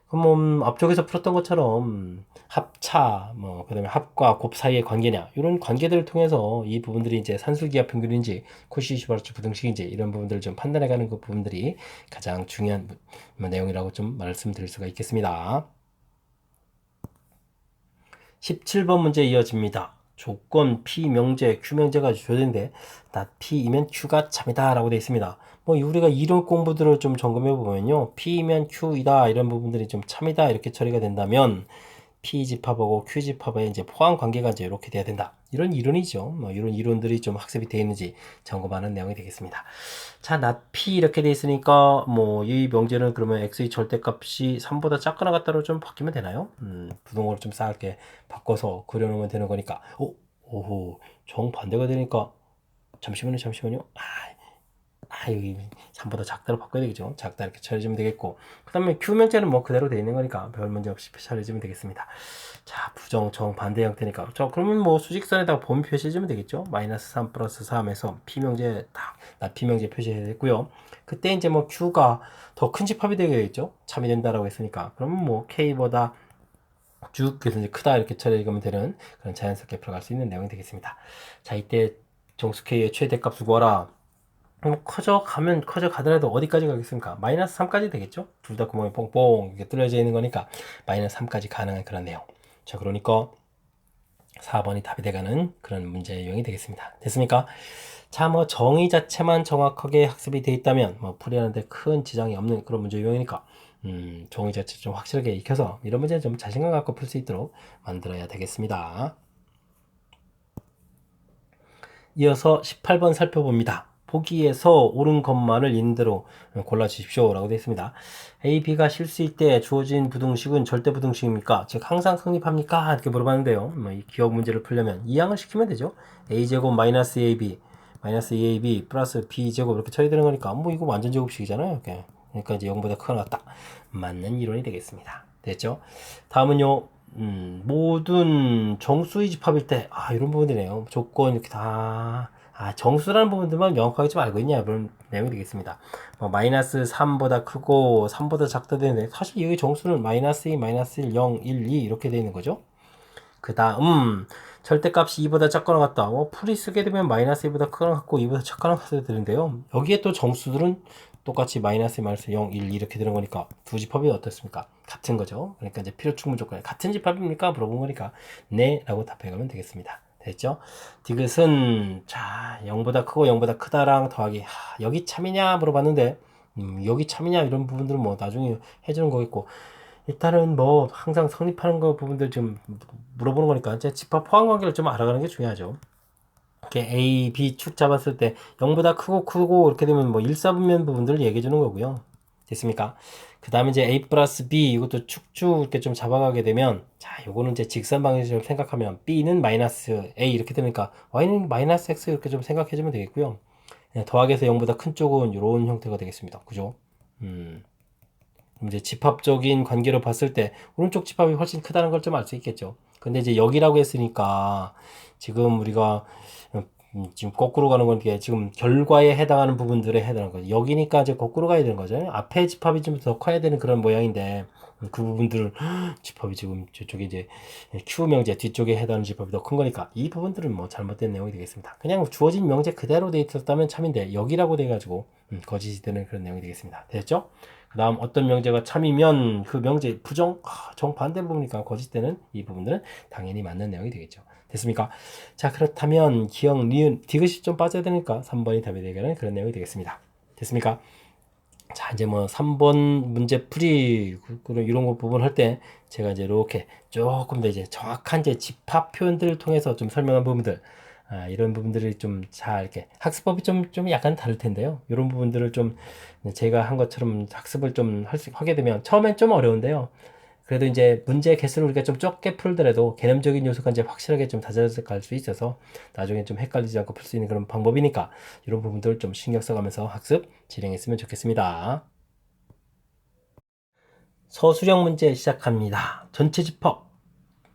그럼 앞쪽에서 풀었던 것처럼 합차, 뭐 그다음에 합과 곱 사이의 관계냐 이런 관계들을 통해서 이 부분들이 이제 산술기하 평균인지 코시시바르츠 부등식인지 이런 부분들을 좀 판단해가는 그 부분들이 가장 중요한 내용이라고 좀 말씀드릴 수가 있겠습니다. 17번 문제 이어집니다. 조건 P 명제, Q 명제가 주어진데 not P이면 Q가 참이다 라고 되어 있습니다. 뭐 우리가 이론 공부들을 좀 점검해 보면요. P이면 Q이다 이런 부분들이 좀 참이다 이렇게 처리가 된다면 P 집합하고 Q 집합의 이제 포함 관계가 이제 이렇게 돼야 된다. 이런 이론이죠. 뭐 이런 이론들이 좀 학습이 되어 있는지 점검하는 내용이 되겠습니다. 자, not P 이렇게 돼 있으니까 뭐 이 명제는 그러면 x의 절대값이 3보다 작거나 같다로 좀 바뀌면 되나요? 부동호를 좀 쌓게 바꿔서 그려놓으면 되는 거니까. 오호, 정반대가 되니까 잠시만요. 여기 3보다 작다로 바꿔야 되겠죠. 작다 이렇게 처리해주면 되겠고 그 다음에 Q면제는 뭐 그대로 되어 있는 거니까 별 문제 없이 처리해주면 되겠습니다. 자, 부정, 정, 반대 형태니까 그러면 뭐 수직선에다가 범위 표시해주면 되겠죠. 마이너스 3 플러스 3에서 P명제 나 P명제 표시해야 되고요. 그때 이제 뭐 Q가 더 큰 집합이 되겠죠. 참이 된다라고 했으니까 그러면 뭐 K보다 쭉 그래서 이제 크다 이렇게 처리하면 되는 그런 자연스럽게 풀어갈 수 있는 내용이 되겠습니다. 자, 이때 정수 K의 최대값 구하라. 커져 가더라도 어디까지 가겠습니까? 마이너스 3까지 되겠죠? 둘 다 구멍이 뽕뽕 이렇게 뚫려져 있는 거니까 마이너스 3까지 가능한 그런 내용. 자, 그러니까 4번이 답이 돼가는 그런 문제 유형이 되겠습니다. 됐습니까? 자, 뭐 정의 자체만 정확하게 학습이 돼 있다면 뭐 풀이하는데 큰 지장이 없는 그런 문제 유형이니까 정의 자체 좀 확실하게 익혀서 이런 문제는 좀 자신감 갖고 풀 수 있도록 만들어야 되겠습니다. 이어서 18번 살펴봅니다. 보기에서 옳은 것만을 있는 대로 골라주십시오 라고 되어 있습니다. A, B가 실수일 때 주어진 부등식은 절대 부등식입니까? 즉 항상 성립합니까? 이렇게 물어봤는데요. 이 기억 문제를 풀려면 이항을 시키면 되죠. A제곱 마이너스 AB 마이너스 2AB 플러스 B제곱 이렇게 처리되는 거니까 뭐 이거 완전 제곱식이잖아요. 이렇게. 그러니까 이제 0보다 크거나 같다. 맞는 이론이 되겠습니다. 됐죠? 다음은요. 모든 정수의 집합일 때, 이런 부분이네요. 조건 이렇게 다, 정수라는 부분들만 명확하게 좀 알고 있냐, 그런 내용이 되겠습니다. 마이너스 3보다 크고, 3보다 작다 되는데, 사실 여기 정수는 마이너스 2, 마이너스 1, 0, 1, 2 이렇게 되어 있는 거죠. 그 다음, 절대값이 2보다 작거나 같다. 풀이 쓰게 되면 마이너스 2보다 크거나 같고, 2보다 작거나 같아야 되는데요. 여기에 또 정수들은 똑같이 마이너스, 마이너스 0, 1, 2 이렇게 되는 거니까 두 집합이 어떻습니까? 같은 거죠. 그러니까 이제 필요 충분 조건에 같은 집합입니까? 물어본 거니까 네 라고 답해가면 되겠습니다. 됐죠? 디귿은 자 0보다 크고 0보다 크다랑 더하기 여기 참이냐 물어봤는데 여기 참이냐 이런 부분들은 뭐 나중에 해주는 거겠고 일단은 뭐 항상 성립하는 거 부분들 좀 물어보는 거니까 이제 집합 포함 관계를 좀 알아가는 게 중요하죠. 이렇게 A, B 축 잡았을 때 0보다 크고 이렇게 되면 뭐 1, 4분면 부분들을 얘기해 주는 거고요. 됐습니까? 그 다음에 이제 A 플러스 B 이것도 축축 이렇게 좀 잡아가게 되면 자 요거는 이제 직선 방향식으로 생각하면 B는 마이너스 A 이렇게 되니까 Y는 마이너스 X 이렇게 좀 생각해 주면 되겠고요. 더하기에서 0보다 큰 쪽은 이런 형태가 되겠습니다. 그죠? 이제 집합적인 관계로 봤을 때 오른쪽 집합이 훨씬 크다는 걸 좀 알 수 있겠죠. 근데 이제 여기라고 했으니까 지금 우리가 지금 거꾸로 가는 건 게 지금 결과에 해당하는 부분들에 해당하는 거죠. 여기니까 이제 거꾸로 가야 되는 거죠. 앞에 집합이 좀 더 커야 되는 그런 모양인데 그 부분들을 집합이 지금 저쪽에 이제 Q 명제 뒤쪽에 해당하는 집합이 더 큰 거니까 이 부분들은 뭐 잘못된 내용이 되겠습니다. 그냥 주어진 명제 그대로 돼 있었다면 참인데 여기라고 돼가지고 거짓이 되는 그런 내용이 되겠습니다. 됐죠? 그 다음 어떤 명제가 참이면 그 명제 부정 정반대 부분이니까 거짓되는 이 부분들은 당연히 맞는 내용이 되겠죠. 됐습니까? 자, 그렇다면 기억, 니은, 디귿이 좀 빠져야 되니까 3번이 답이 되는 그런 내용이 되겠습니다. 됐습니까? 자, 이제 뭐 3번 문제 풀이 이런 거 부분 할 때 제가 이제 이렇게 조금 더 이제 정확한 이제 집합 표현들을 통해서 좀 설명한 부분들, 이런 부분들이 좀 잘 이렇게 학습법이 좀 약간 다를 텐데요. 이런 부분들을 좀 제가 한 것처럼 학습을 좀 하게 되면 처음엔 좀 어려운데요. 그래도 이제 문제 개수를 우리가 좀 적게 풀더라도 개념적인 요소가 이제 확실하게 좀 다져서 갈 수 있어서 나중에 좀 헷갈리지 않고 풀 수 있는 그런 방법이니까 이런 부분들 좀 신경 써가면서 학습 진행했으면 좋겠습니다. 서술형 문제 시작합니다. 전체 집합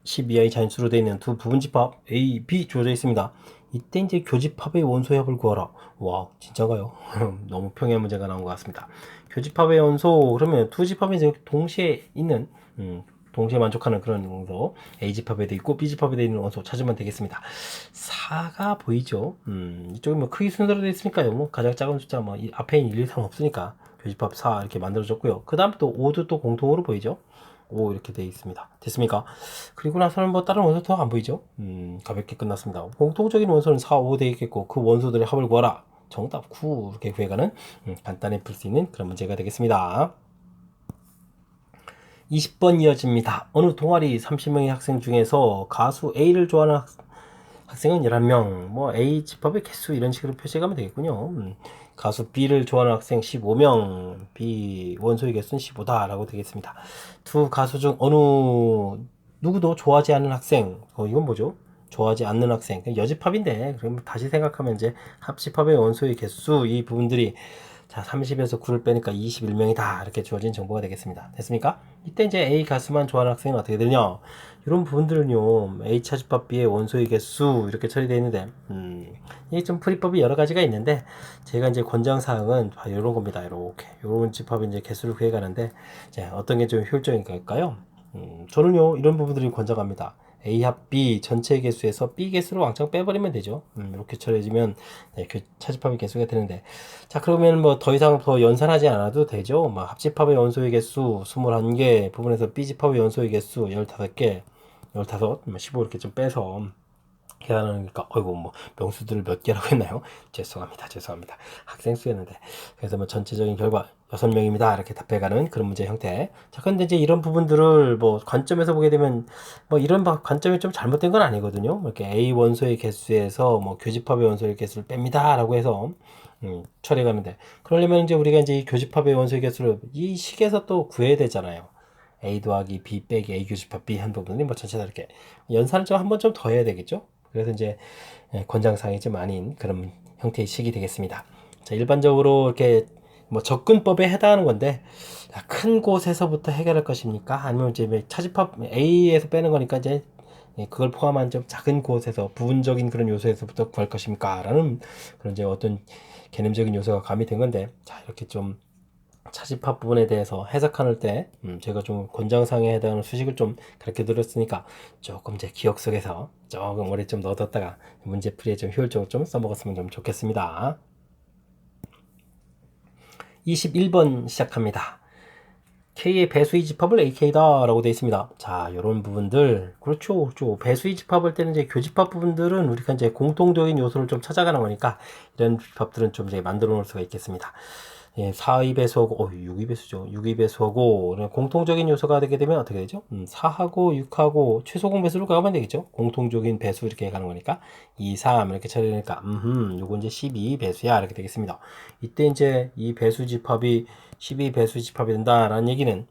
12의 자연수로 되어 있는 두 부분 집합 A, B 주어져 있습니다. 이때 이제 교집합의 원소 합을 구하라. 와, 진짜가요? 너무 평이한 문제가 나온 것 같습니다. 교집합의 원소, 그러면 두 집합이 이제 동시에 있는, 동시에 만족하는 그런 원소, A집합에 되어 있고 B집합에 되어 있는 원소 찾으면 되겠습니다. 4가 보이죠? 이쪽에 뭐 크기 순서로 되어 있으니까요. 뭐 가장 작은 숫자, 뭐 앞에 있는 1, 2, 3 없으니까 교집합 4 이렇게 만들어졌고요. 그 다음 또 5도 또 공통으로 보이죠? 5 이렇게 되어 있습니다. 됐습니까? 그리고 나서는 뭐 다른 원소 더 안 보이죠? 가볍게 끝났습니다. 공통적인 원소는 4, 5 되어 있겠고 그 원소들의 합을 구하라. 정답 9 이렇게 구해가는 간단히 풀 수 있는 그런 문제가 되겠습니다. 20번 이어집니다. 어느 동아리 30명의 학생 중에서 가수 A를 좋아하는 학생은 11명, 뭐 A 집합의 개수 이런 식으로 표시하면 되겠군요. 가수 B를 좋아하는 학생 15명, B 원소의 개수는 15다라고 되겠습니다. 두 가수 중 어느 누구도 좋아하지 않는 학생, 이건 뭐죠? 좋아하지 않는 학생, 여집합인데 그럼 다시 생각하면 이제 합집합의 원소의 개수 이 부분들이 자 30에서 9를 빼니까 21명이다 이렇게 주어진 정보가 되겠습니다. 됐습니까? 이때 이제 A 가수만 좋아하는 학생은 어떻게 되냐? 이런 부분들은요 A 차집합 B의 원소의 개수 이렇게 처리되어 있는데 이게 좀 풀이법이 여러 가지가 있는데 제가 이제 권장사항은 이런 겁니다. 이렇게 이런 집합의 이제 개수를 구해가는데 이제 어떤 게 좀 효율적일까요? 저는요 이런 부분들이 권장합니다. A 합 B 전체 개수에서 B 개수를 왕창 빼버리면 되죠. 이렇게 처리해지면 네, 차집합의 개수가 되는데 자 그러면 뭐 더 이상 더 연산하지 않아도 되죠. 뭐 합집합의 원소의 개수 21개 부분에서 B집합의 원소의 개수 15개 15, 15 이렇게 좀 빼서 계산하니까 어이구 뭐 명수들을 몇 개라고 했나요? 죄송합니다. 학생 수였는데 그래서 뭐 전체적인 결과 6명입니다 이렇게 답해가는 그런 문제 형태. 자 근데 이제 이런 부분들을 뭐 관점에서 보게 되면 뭐 이런 관점이 좀 잘못된 건 아니거든요. 이렇게 A 원소의 개수에서 뭐 교집합의 원소의 개수를 뺍니다라고 해서 처리해가는데 그러려면 이제 우리가 이제 이 교집합의 원소의 개수를 이 식에서 또 구해야 되잖아요. A 더하기 B 빼기 A 교집합 B 한 부분이 뭐 전체 다 이렇게 연산을 좀 한 번 좀 더 해야 되겠죠. 그래서 이제 권장사항이 좀 아닌 그런 형태의 식이 되겠습니다. 자, 일반적으로 이렇게 뭐 접근법에 해당하는 건데 큰 곳에서부터 해결할 것입니까? 아니면 이제 차집합 A에서 빼는 거니까 이제 그걸 포함한 좀 작은 곳에서 부분적인 그런 요소에서부터 구할 것입니까? 라는 그런 이제 어떤 개념적인 요소가 가미된 건데 자, 이렇게 좀 차집합 부분에 대해서 해석할 때 제가 좀 권장사항에 해당하는 수식을 좀 가르쳐 드렸으니까 조금 제 기억 속에서 조금 오래 좀 넣어뒀다가 문제풀이에 좀 효율적으로 좀 써먹었으면 좀 좋겠습니다. 21번 시작합니다. K의 배수의 집합을 AK다 라고 되어 있습니다. 자, 이런 부분들 그렇죠. 배수의 집합할 때는 이제 교집합 부분들은 우리가 이제 공통적인 요소를 좀 찾아가는 거니까 이런 집합들은 좀 이제 만들어 놓을 수가 있겠습니다. 예, 4의 배수하고 6의 배수죠. 6의 배수하고 공통적인 요소가 되게 되면 어떻게 되죠? 4하고 6하고 최소 공배수를 가면 되겠죠. 공통적인 배수 이렇게 가는 거니까 2, 3 이렇게 처리되니까 요거 이제 12 배수야 이렇게 되겠습니다. 이때 이제 이 배수 집합이 12 배수 집합이 된다라는 얘기는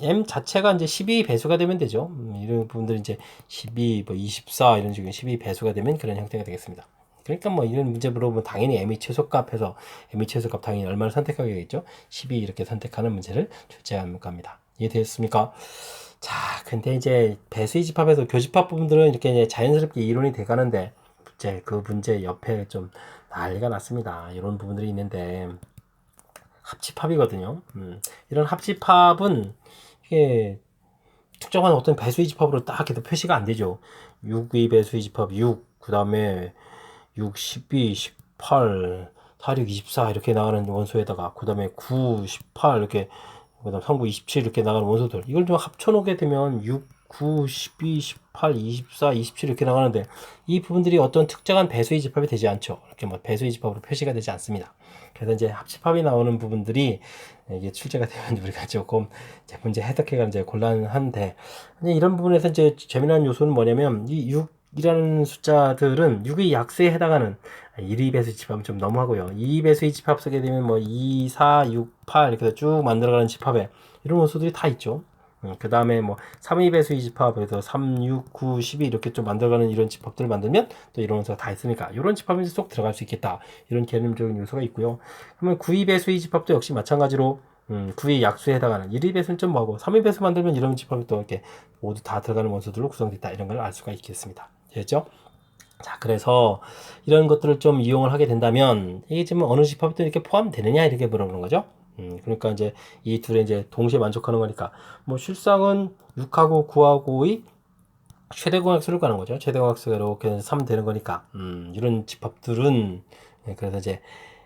M 자체가 이제 12 배수가 되면 되죠. 이런 부분들 이제 12, 뭐 24 이런 식으로 12 배수가 되면 그런 형태가 되겠습니다. 그러니까 뭐 이런 문제 물어보면 당연히 m의 최소값 해서 m의 최소값 당연히 얼마를 선택하게 되겠죠. 12 이렇게 선택하는 문제를 출제할 겁니다. 이해되셨습니까? 자, 근데 이제 배수의 집합에서 교집합 부분들은 이렇게 이제 자연스럽게 이론이 돼가는데 이제 그 문제 옆에 좀 난리가 났습니다. 이런 부분들이 있는데 합집합이거든요. 이런 합집합은 이게 특정한 어떤 배수의 집합으로 딱 해도 표시가 안 되죠. 6의 배수의 집합 6, 그 다음에 6, 12, 18, 46, 24 이렇게 나가는 원소에다가 그 다음에 9, 18 이렇게 그 다음 39, 27 이렇게 나가는 원소들 이걸 좀 합쳐놓게 되면 6, 9, 12, 18, 24, 27 이렇게 나가는데 이 부분들이 어떤 특정한 배수의 집합이 되지 않죠. 이렇게 뭐 배수의 집합으로 표시가 되지 않습니다. 그래서 이제 합집합이 나오는 부분들이 이게 출제가 되면 우리가 조금 이제 문제 해석해가는 이제 곤란한데 이런 부분에서 이제 재미난 요소는 뭐냐면 이 6이라는 숫자들은 6의 약수에 해당하는 1의 배수의 집합은 좀 너무하고요. 2 배수의 집합 쓰게 되면 뭐 2, 4, 6, 8 이렇게 해서 쭉 만들어가는 집합에 이런 원소들이 다 있죠. 그 다음에 뭐 3의 배수의 집합에서 3, 6, 9, 12 이렇게 좀 만들어가는 이런 집합들을 만들면 또 이런 원소가 다 있으니까 이런 집합은 쏙 들어갈 수 있겠다. 이런 개념적인 요소가 있고요. 그러면 9의 배수의 집합도 역시 마찬가지로 9의 약수에 해당하는 1의 배수는 좀 뭐고 3의 배수 만들면 이런 집합이 또 이렇게 모두 다 들어가는 원소들로 구성됐다. 이런 걸 알 수가 있겠습니다. 됐죠? 자, 그래서 이런 것들을 좀 이용을 하게 된다면 이게 지금 어느 집합도 이렇게 포함되느냐 이렇게 물어보는 거죠. 그러니까 이제 이 둘에 이제 동시에 만족하는 거니까 뭐 실상은 6하고 9하고의 최대공약수를 가는 거죠. 최대공약수가 이렇게 3 되는 거니까 이런 집합들은 그래서 이제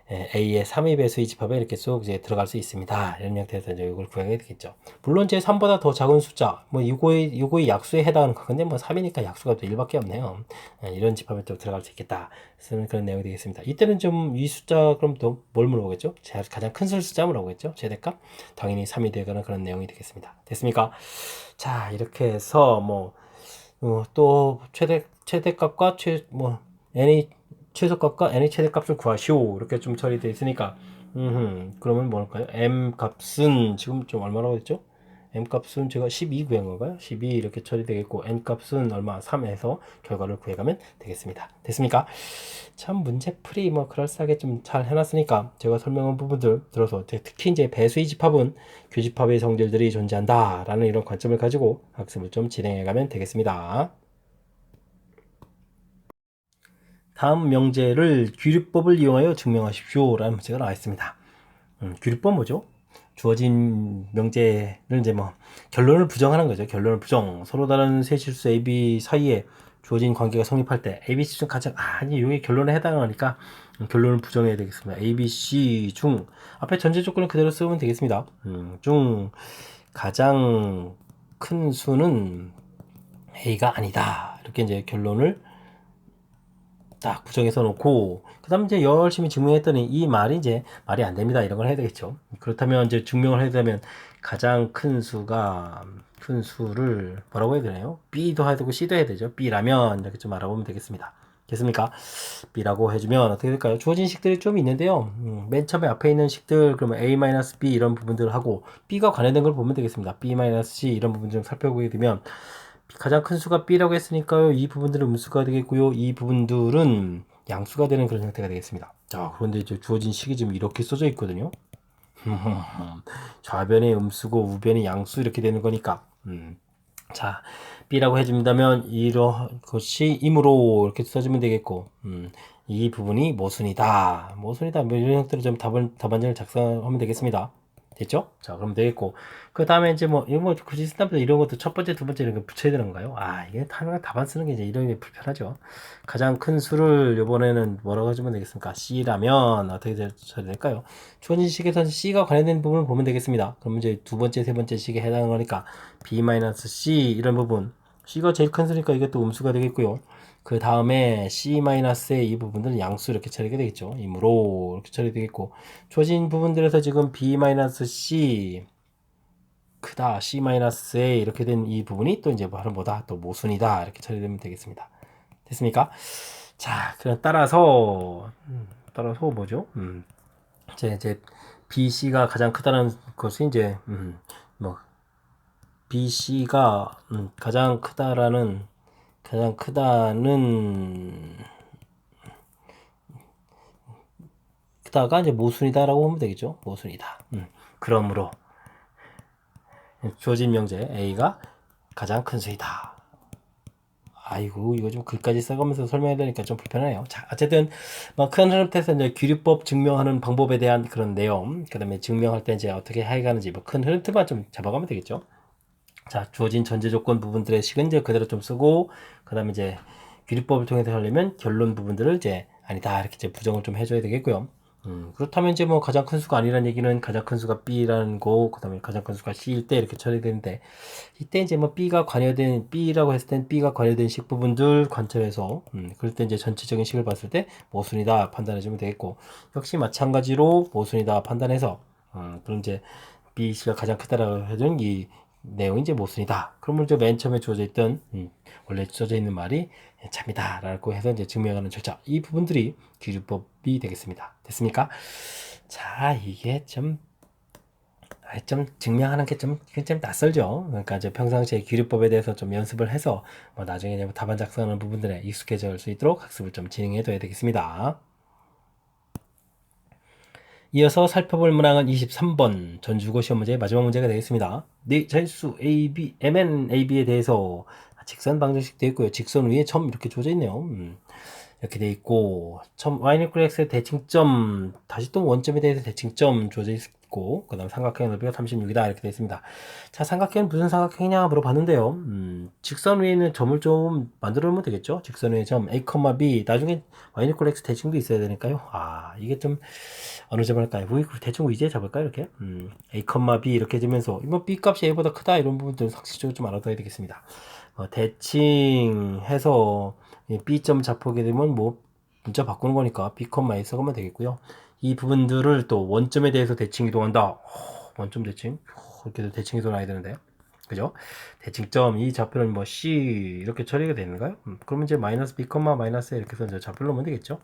A의 3의 배수의 집합에 이렇게 쏙 이제 들어갈 수 있습니다. 이런 형태에서 이제 이걸 구하게 되겠죠. 물론 제 3보다 더 작은 숫자, 뭐 요거의 약수에 해당하는 거. 근데 뭐 3이니까 약수가 또 1밖에 없네요. 이런 집합에 또 들어갈 수 있겠다. 쓰는 그런 내용이 되겠습니다. 이때는 좀 이 숫자 그럼 또 뭘 물어보겠죠? 가장 큰 숫자 물어보겠죠? 최대값? 당연히 3이 되거나 그런 내용이 되겠습니다. 됐습니까? 자, 이렇게 해서 뭐 또 최대값과 n의 최소값과 n의 최대값을 구하시오 이렇게 좀 처리되어 있으니까 그러면 뭘까요? m 값은 지금 좀 얼마라고 했죠? m 값은 제가 12 구한 건가요? 12 이렇게 처리되겠고 n 값은 얼마? 3 해서 결과를 구해가면 되겠습니다. 됐습니까? 참 문제풀이 뭐 그럴싸하게 좀 잘 해놨으니까 제가 설명한 부분들 들어서 특히 이제 배수의 집합은 교집합의 성질들이 존재한다 라는 이런 관점을 가지고 학습을 좀 진행해가면 되겠습니다. 다음 명제를 귀류법을 이용하여 증명하십시오 라는 문제가 나와 있습니다. 귀류법 뭐죠? 주어진 명제를 이제 뭐 결론을 부정하는 거죠. 결론을 부정. 서로 다른 세 실수 A, B 사이에 주어진 관계가 성립할 때 A, B, C 중 가장 아니 이게 결론에 해당하니까 결론을 부정해야 되겠습니다. A, B, C 중 앞에 전제 조건을 그대로 쓰면 되겠습니다. 중 가장 큰 수는 A가 아니다. 이렇게 이제 결론을 딱 부정해서 놓고 그 다음 이제 열심히 증명했더니 이 말이 이제 말이 안 됩니다. 이런 걸 해야 되겠죠. 그렇다면 이제 증명을 해야 되면 가장 큰 수가 큰 수를 뭐라고 해야 되나요? B도 해야 되고 C도 해야 되죠. B라면 이렇게 좀 알아보면 되겠습니다. 됐습니까? B라고 해주면 어떻게 될까요? 주어진 식들이 좀 있는데요. 맨 처음에 앞에 있는 식들 그러면 A-B 이런 부분들을 하고 B가 관련된 걸 보면 되겠습니다. B-C 이런 부분 좀 살펴보게 되면 가장 큰 수가 B라고 했으니까요. 이 부분들은 음수가 되겠고요. 이 부분들은 양수가 되는 그런 형태가 되겠습니다. 자, 그런데 이제 주어진 식이 지금 이렇게 써져 있거든요. 좌변이 음수고 우변이 양수 이렇게 되는 거니까. 자, B라고 해준다면 이런 것이 임으로 이렇게 써주면 되겠고, 이 부분이 모순이다. 모순이다. 뭐 이런 형태로 좀 답안지를 작성하면 되겠습니다. 됐죠? 자, 그럼 되겠고. 그 다음에 이제 뭐, 이거 뭐 굳이 쓴다면 이런 것도 첫 번째, 두 번째 이런 거 붙여야 되는 건가요? 아, 이게 답안 쓰는 게 이제 이런 게 불편하죠. 가장 큰 수를 이번에는 뭐라고 해주면 되겠습니까? C라면 어떻게 될까요? 주어진 식에서는 C가 관련된 부분을 보면 되겠습니다. 그럼 이제 두 번째, 세 번째 식에 해당하는 거니까 B-C 이런 부분. C가 제일 큰 수니까 이게 또 음수가 되겠고요. 그 다음에 C-의 이 부분들은 양수 이렇게 처리가 되겠죠. 임으로 이렇게 처리되겠고 주어진 부분들에서 지금 B-C 크다 C-A 이렇게 된 이 부분이 또 이제 바로 뭐다 또 모순이다 이렇게 처리되면 되겠습니다. 됐습니까? 자, 그럼 따라서 뭐죠? 이제 BC가 가장 크다는 것이 이제 뭐 BC가 가장 크다는 그다가 이제 모순이다라고 하면 되겠죠. 모순이다. 그러므로 주어진 명제 A가 가장 큰 수이다. 아이고, 이거 좀 글까지 써가면서 설명해야 되니까 좀 불편하네요. 자, 어쨌든 뭐 큰 흐름 탓에서 이제 규律법 증명하는 방법에 대한 그런 내용, 그다음에 증명할 때 이제 어떻게 해가는지 뭐 큰 흐름 틀만 좀 잡아가면 되겠죠. 자, 주어진 전제 조건 부분들의 식은 이제 그대로 좀 쓰고, 그다음에 이제 규律법을 통해서 하려면 결론 부분들을 이제 아니다 이렇게 이제 부정을 좀 해줘야 되겠고요. 그렇다면 이제 뭐 가장 큰 수가 아니라는 얘기는 가장 큰 수가 B라는 거, 그다음에 가장 큰 수가 C일 때 이렇게 처리되는데, 이때 이제 뭐 B가 관여된 B라고 했을 땐 B가 관여된 식 부분들 관찰해서 그럴 때 이제 전체적인 식을 봤을 때 모순이다 판단해 주면 되겠고, 역시 마찬가지로 모순이다 판단해서 그럼 이제 B 씨가 가장 크다라고 해준 이 내용이 이제 모순이다. 그러면 이제 맨 처음에 주어져 있던 원래 써져 있는 말이 참이다라고 해서 이제 증명하는 절차, 이 부분들이 규율법이 되겠습니다. 됐습니까? 자, 이게 좀 증명하는 게 좀 낯설죠. 그러니까 이제 평상시에 규율법에 대해서 좀 연습을 해서 뭐 나중에 이제 답안 작성하는 부분들에 익숙해질 수 있도록 학습을 좀 진행해 둬야 되겠습니다. 이어서 살펴볼 문항은 23번 전주고 시험 문제의 마지막 문제가 되겠습니다. 네 자릿수 A, B, MN, AB에 대해서 직선 방정식 되어 있고요. 직선 위에 점 이렇게 주어져 있네요. 이렇게 되어 있고, y 는 x의 대칭점, 다시 또 원점에 대해서 대칭점 주어져 있고, 그 다음 삼각형의 넓이가 36이다 이렇게 되어 있습니다. 자, 삼각형은 무슨 삼각형이냐 물어봤는데요. 직선 위에 있는 점을 좀 만들어 놓으면 되겠죠. 직선 위에 점 a, b, 나중에 y 는 x 대칭도 있어야 되니까요. 아, 이게 좀 어느 점을 할까요? 대충 위치에 잡을까요? 이렇게 a, b 이렇게 되면서 뭐 b 값이 a보다 크다 이런 부분들은 상식적으로 좀 알아둬야 되겠습니다. 대칭해서 B점 잡히게 되면 뭐 문자 바꾸는 거니까 B, A 써가면 되겠고요. 이 부분들을 또 원점에 대해서 대칭 이동한다. 원점 대칭. 이렇게 해서 대칭 이동 나야 되는데. 그죠? 대칭점 이 좌표는 뭐 C 이렇게 처리가 되는가요? 그러면 이제 마이너스 B, 마이너스 이렇게 해서 이제 좌표를 놓으면 되겠죠?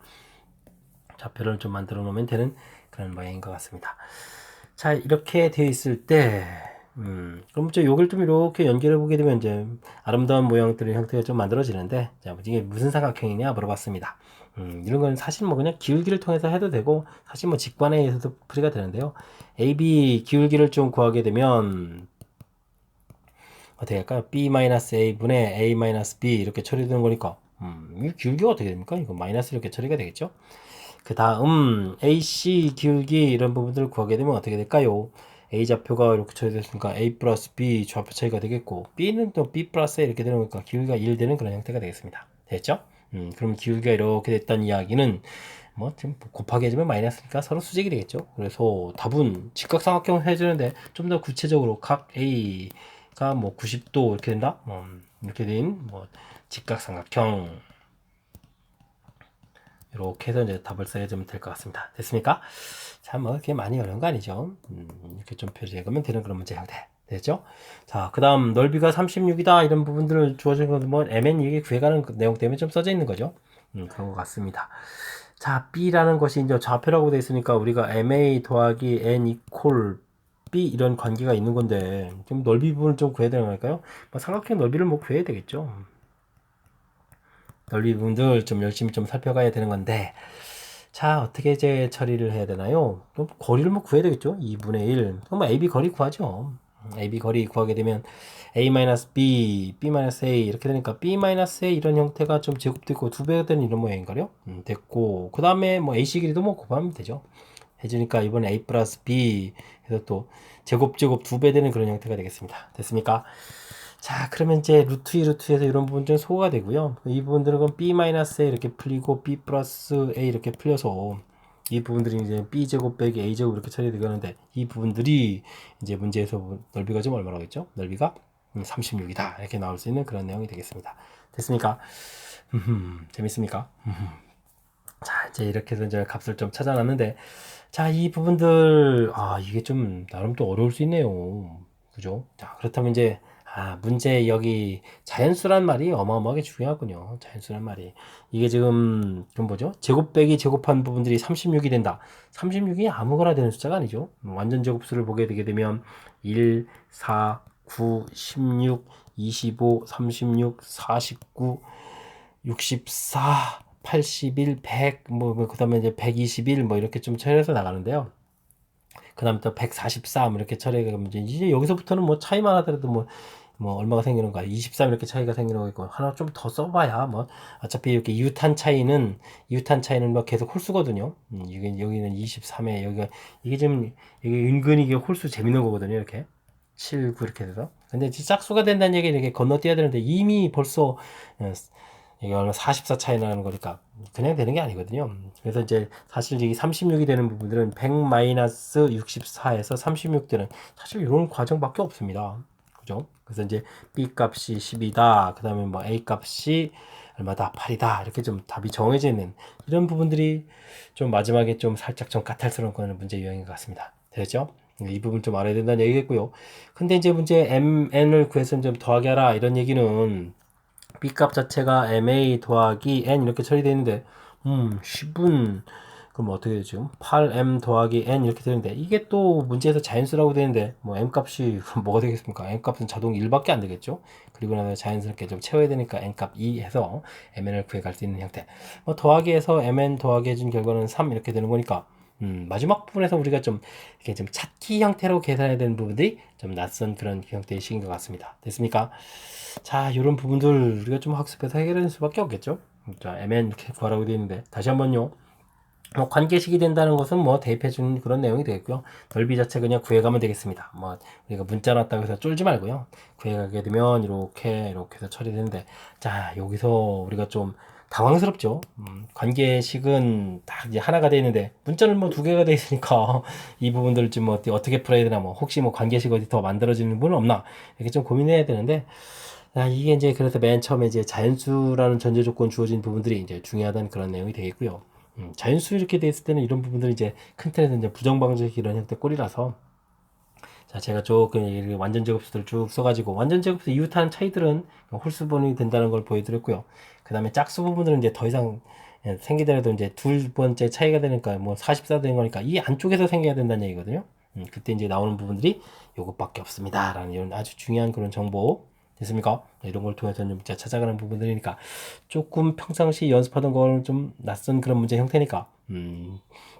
좌표를 좀 만들어 놓으면 되는 그런 모양인 것 같습니다. 자, 이렇게 되어 있을 때 그럼 이제 요걸 좀 이렇게 연결해 보게 되면 이제 아름다운 모양들의 형태가 좀 만들어지는데, 자, 이게 무슨 삼각형이냐 물어봤습니다. 이런 건 사실 뭐 그냥 기울기를 통해서 해도 되고, 사실 뭐 직관에 의해서도 풀이가 되는데요. AB 기울기를 좀 구하게 되면 어떻게 할까요? B-A 분의 A-B 이렇게 처리되는 거니까, 이 기울기가 어떻게 됩니까? 이거 마이너스 이렇게 처리가 되겠죠? 그 다음 AC 기울기 이런 부분들을 구하게 되면 어떻게 될까요? A 좌표가 이렇게 처리됐으니까 A 플러스 B 좌표 차이가 되겠고, B는 또 B 플러스 A 이렇게 되는 거니까 기울기가 1 되는 그런 형태가 되겠습니다. 됐죠? 그럼 기울기가 이렇게 됐다는 이야기는 뭐 지금 곱하기 해주면 마이너스니까 서로 수직이 되겠죠. 그래서 답은 직각삼각형 해주는데 좀 더 구체적으로 각 A가 뭐 90도 이렇게 된다? 이렇게 된 뭐 직각삼각형, 이렇게 해서 이제 답을 써야좀 될 것 같습니다. 됐습니까? 자, 뭐, 그게 많이 어려운 거 아니죠. 이렇게 좀 표시해가면 되는 그런 문제 형태. 됐죠? 자, 그 다음, 넓이가 36이다. 이런 부분들을 주어진 건 뭐, MN 이게 구해가는 그 내용 때문에 좀 써져 있는 거죠. 그런 것 같습니다. 자, B라는 것이 이제 좌표라고 되어 있으니까 우리가 MA 더하기 N 이퀄 B 이런 관계가 있는 건데, 좀 넓이 부분을 좀 구해야 되는 걸까요? 뭐, 삼각형 넓이를 뭐 구해야 되겠죠. 넓이 부분들 좀 열심히 좀 살펴가야 되는 건데, 자, 어떻게 이제 처리를 해야 되나요? 그럼 거리를 뭐 구해야 되겠죠? 2분의 1. 그럼 뭐 AB 거리 구하죠. AB 거리 구하게 되면 A-B, B-A 이렇게 되니까 B-A 이런 형태가 좀 제곱되고 두 배가 되는 이런 모양인가요? 됐고, 그 다음에 뭐 AC 길이도 뭐 곱하면 되죠. 해주니까 이번에 A 플러스 B 해서 또 제곱 두 배 되는 그런 형태가 되겠습니다. 됐습니까? 자, 그러면 이제 루트 2, 루트 에서 이런 부분 좀 소화가 되고요. 이 부분들은 그럼 B-A 이렇게 풀리고 B 플러스 A 이렇게 풀려서 이 부분들이 이제 B제곱 빼기 A제곱 이렇게 처리되는데, 이 부분들이 이제 문제에서 넓이가 좀 얼마라고 했죠? 넓이가 36이다. 이렇게 나올 수 있는 그런 내용이 되겠습니다. 됐습니까? 재밌습니까? 자, 이제 이렇게 해서 이제 값을 좀 찾아놨는데, 자, 이 부분들, 이게 좀 나름 또 어려울 수 있네요. 그죠? 자, 그렇다면 이제 문제 여기 자연수란 말이 어마어마하게 중요하군요. 자연수란 말이. 이게 지금 뭐죠? 제곱 빼기 제곱한 부분들이 36이 된다. 36이 아무거나 되는 숫자가 아니죠. 완전 제곱수를 보게 되게 되면 1, 4, 9, 16, 25, 36, 49, 64, 81, 100, 그다음에 이제 121, 이렇게 좀 처리해서 나가는데요. 그 다음에 또 143 이렇게 처리해가면 이제 여기서부터는 뭐 차이만 하더라도 얼마가 생기는 거야. 23 이렇게 차이가 생기는 거 있고, 하나 좀 더 써봐야, 어차피 이렇게 유탄 차이는 계속 홀수거든요. 여기는 23에, 이게 좀, 이게 은근히 이게 홀수 재밌는 거거든요. 이렇게. 7, 9 이렇게 돼서. 근데 짝수가 된다는 얘기는 이렇게 건너뛰어야 되는데, 이미 벌써, 이게 얼마 44 차이 나는 거니까 그냥 되는 게 아니거든요. 그래서 이제 사실 이게 36이 되는 부분들은 100-64에서 36 되는 사실 이런 과정밖에 없습니다. 그죠? 그래서 이제 B 값이 10이다. 그 다음에 A 값이 얼마다? 8이다. 이렇게 좀 답이 정해져 있는 이런 부분들이 좀 마지막에 좀 살짝 좀 까탈스러운 거는 문제 유형인 것 같습니다. 되죠? 이 부분 좀 알아야 된다는 얘기겠고요. 근데 이제 문제 MN을 구해서 좀 더하게 하라 이런 얘기는 B값 자체가 MA 더하기 N 이렇게 처리되어 있는데 10은 그럼 어떻게 되죠? 8M 더하기 N 이렇게 되는데 이게 또 문제에서 자연수라고 되는데 M값이 그럼 뭐가 되겠습니까? M값은 자동 1밖에 안 되겠죠? 그리고 나서 자연스럽게 좀 채워야 되니까 N값 2 해서 MN을 구해갈 수 있는 형태 더하기 해서 MN 더하기 해준 결과는 3 이렇게 되는 거니까 마지막 부분에서 우리가 좀 이렇게 좀 찾기 형태로 계산해야 되는 부분들이 좀 낯선 그런 형태의 식인 것 같습니다. 됐습니까? 자, 이런 부분들 우리가 좀 학습해서 해결할 수밖에 없겠죠. 자, MN 이렇게 구하라고 되어 있는데 다시 한번요. 관계식이 된다는 것은 대입해 준 그런 내용이 되겠고요. 넓이 자체 그냥 구해가면 되겠습니다. 우리가 문자 났다고 해서 쫄지 말고요. 구해가게 되면 이렇게 해서 처리되는데 자, 여기서 우리가 좀 당황스럽죠. 관계식은 딱 이제 하나가 되어 있는데 문자는 두 개가 되어 있으니까 이 부분들을 좀 어떻게 풀어야 되나 혹시 관계식 어디 더 만들어지는 분은 없나 이렇게 좀 고민해야 되는데 이게 이제 그래서 맨 처음에 이제 자연수라는 전제 조건 주어진 부분들이 이제 중요하다는 그런 내용이 되겠고요. 자연수 이렇게 돼 있을 때는 이런 부분들이 이제 큰 틀에서 이제 부정방정식 이런 형태 꼴이라서 자, 제가 조금 완전 제곱수들을 쭉 써가지고 완전 제곱수 이웃하는 차이들은 홀수분이 된다는 걸 보여드렸고요. 그 다음에 짝수 부분들은 이제 더 이상 생기더라도 이제 두 번째 차이가 되니까 44 되는 거니까 이 안쪽에서 생겨야 된다는 얘기거든요. 그때 이제 나오는 부분들이 요것밖에 없습니다. 라는 이런 아주 중요한 그런 정보 됐습니까? 이런 걸 통해서 좀 찾아가는 부분들이니까 조금 평상시 연습하던 거는 좀 낯선 그런 문제 형태니까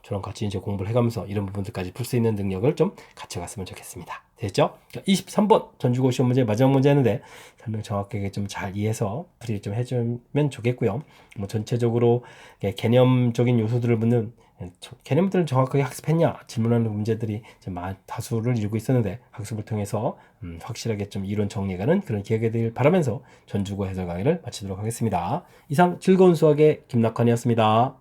저랑 같이 이제 공부를 해가면서 이런 부분들까지 풀 수 있는 능력을 좀 갖춰갔으면 좋겠습니다. 됐죠? 23번 전주고 시험 문제 마지막 문제였는데 설명 정확하게 좀 잘 이해해서 풀이 좀 해주면 좋겠고요. 전체적으로 개념적인 요소들을 묻는 개념들을 정확하게 학습했냐 질문하는 문제들이 다수를 이루고 있었는데 학습을 통해서 확실하게 좀 이론 정리가는 그런 기회가 되길 바라면서 전주고 해설 강의를 마치도록 하겠습니다. 이상 즐거운 수학의 김낙환이었습니다.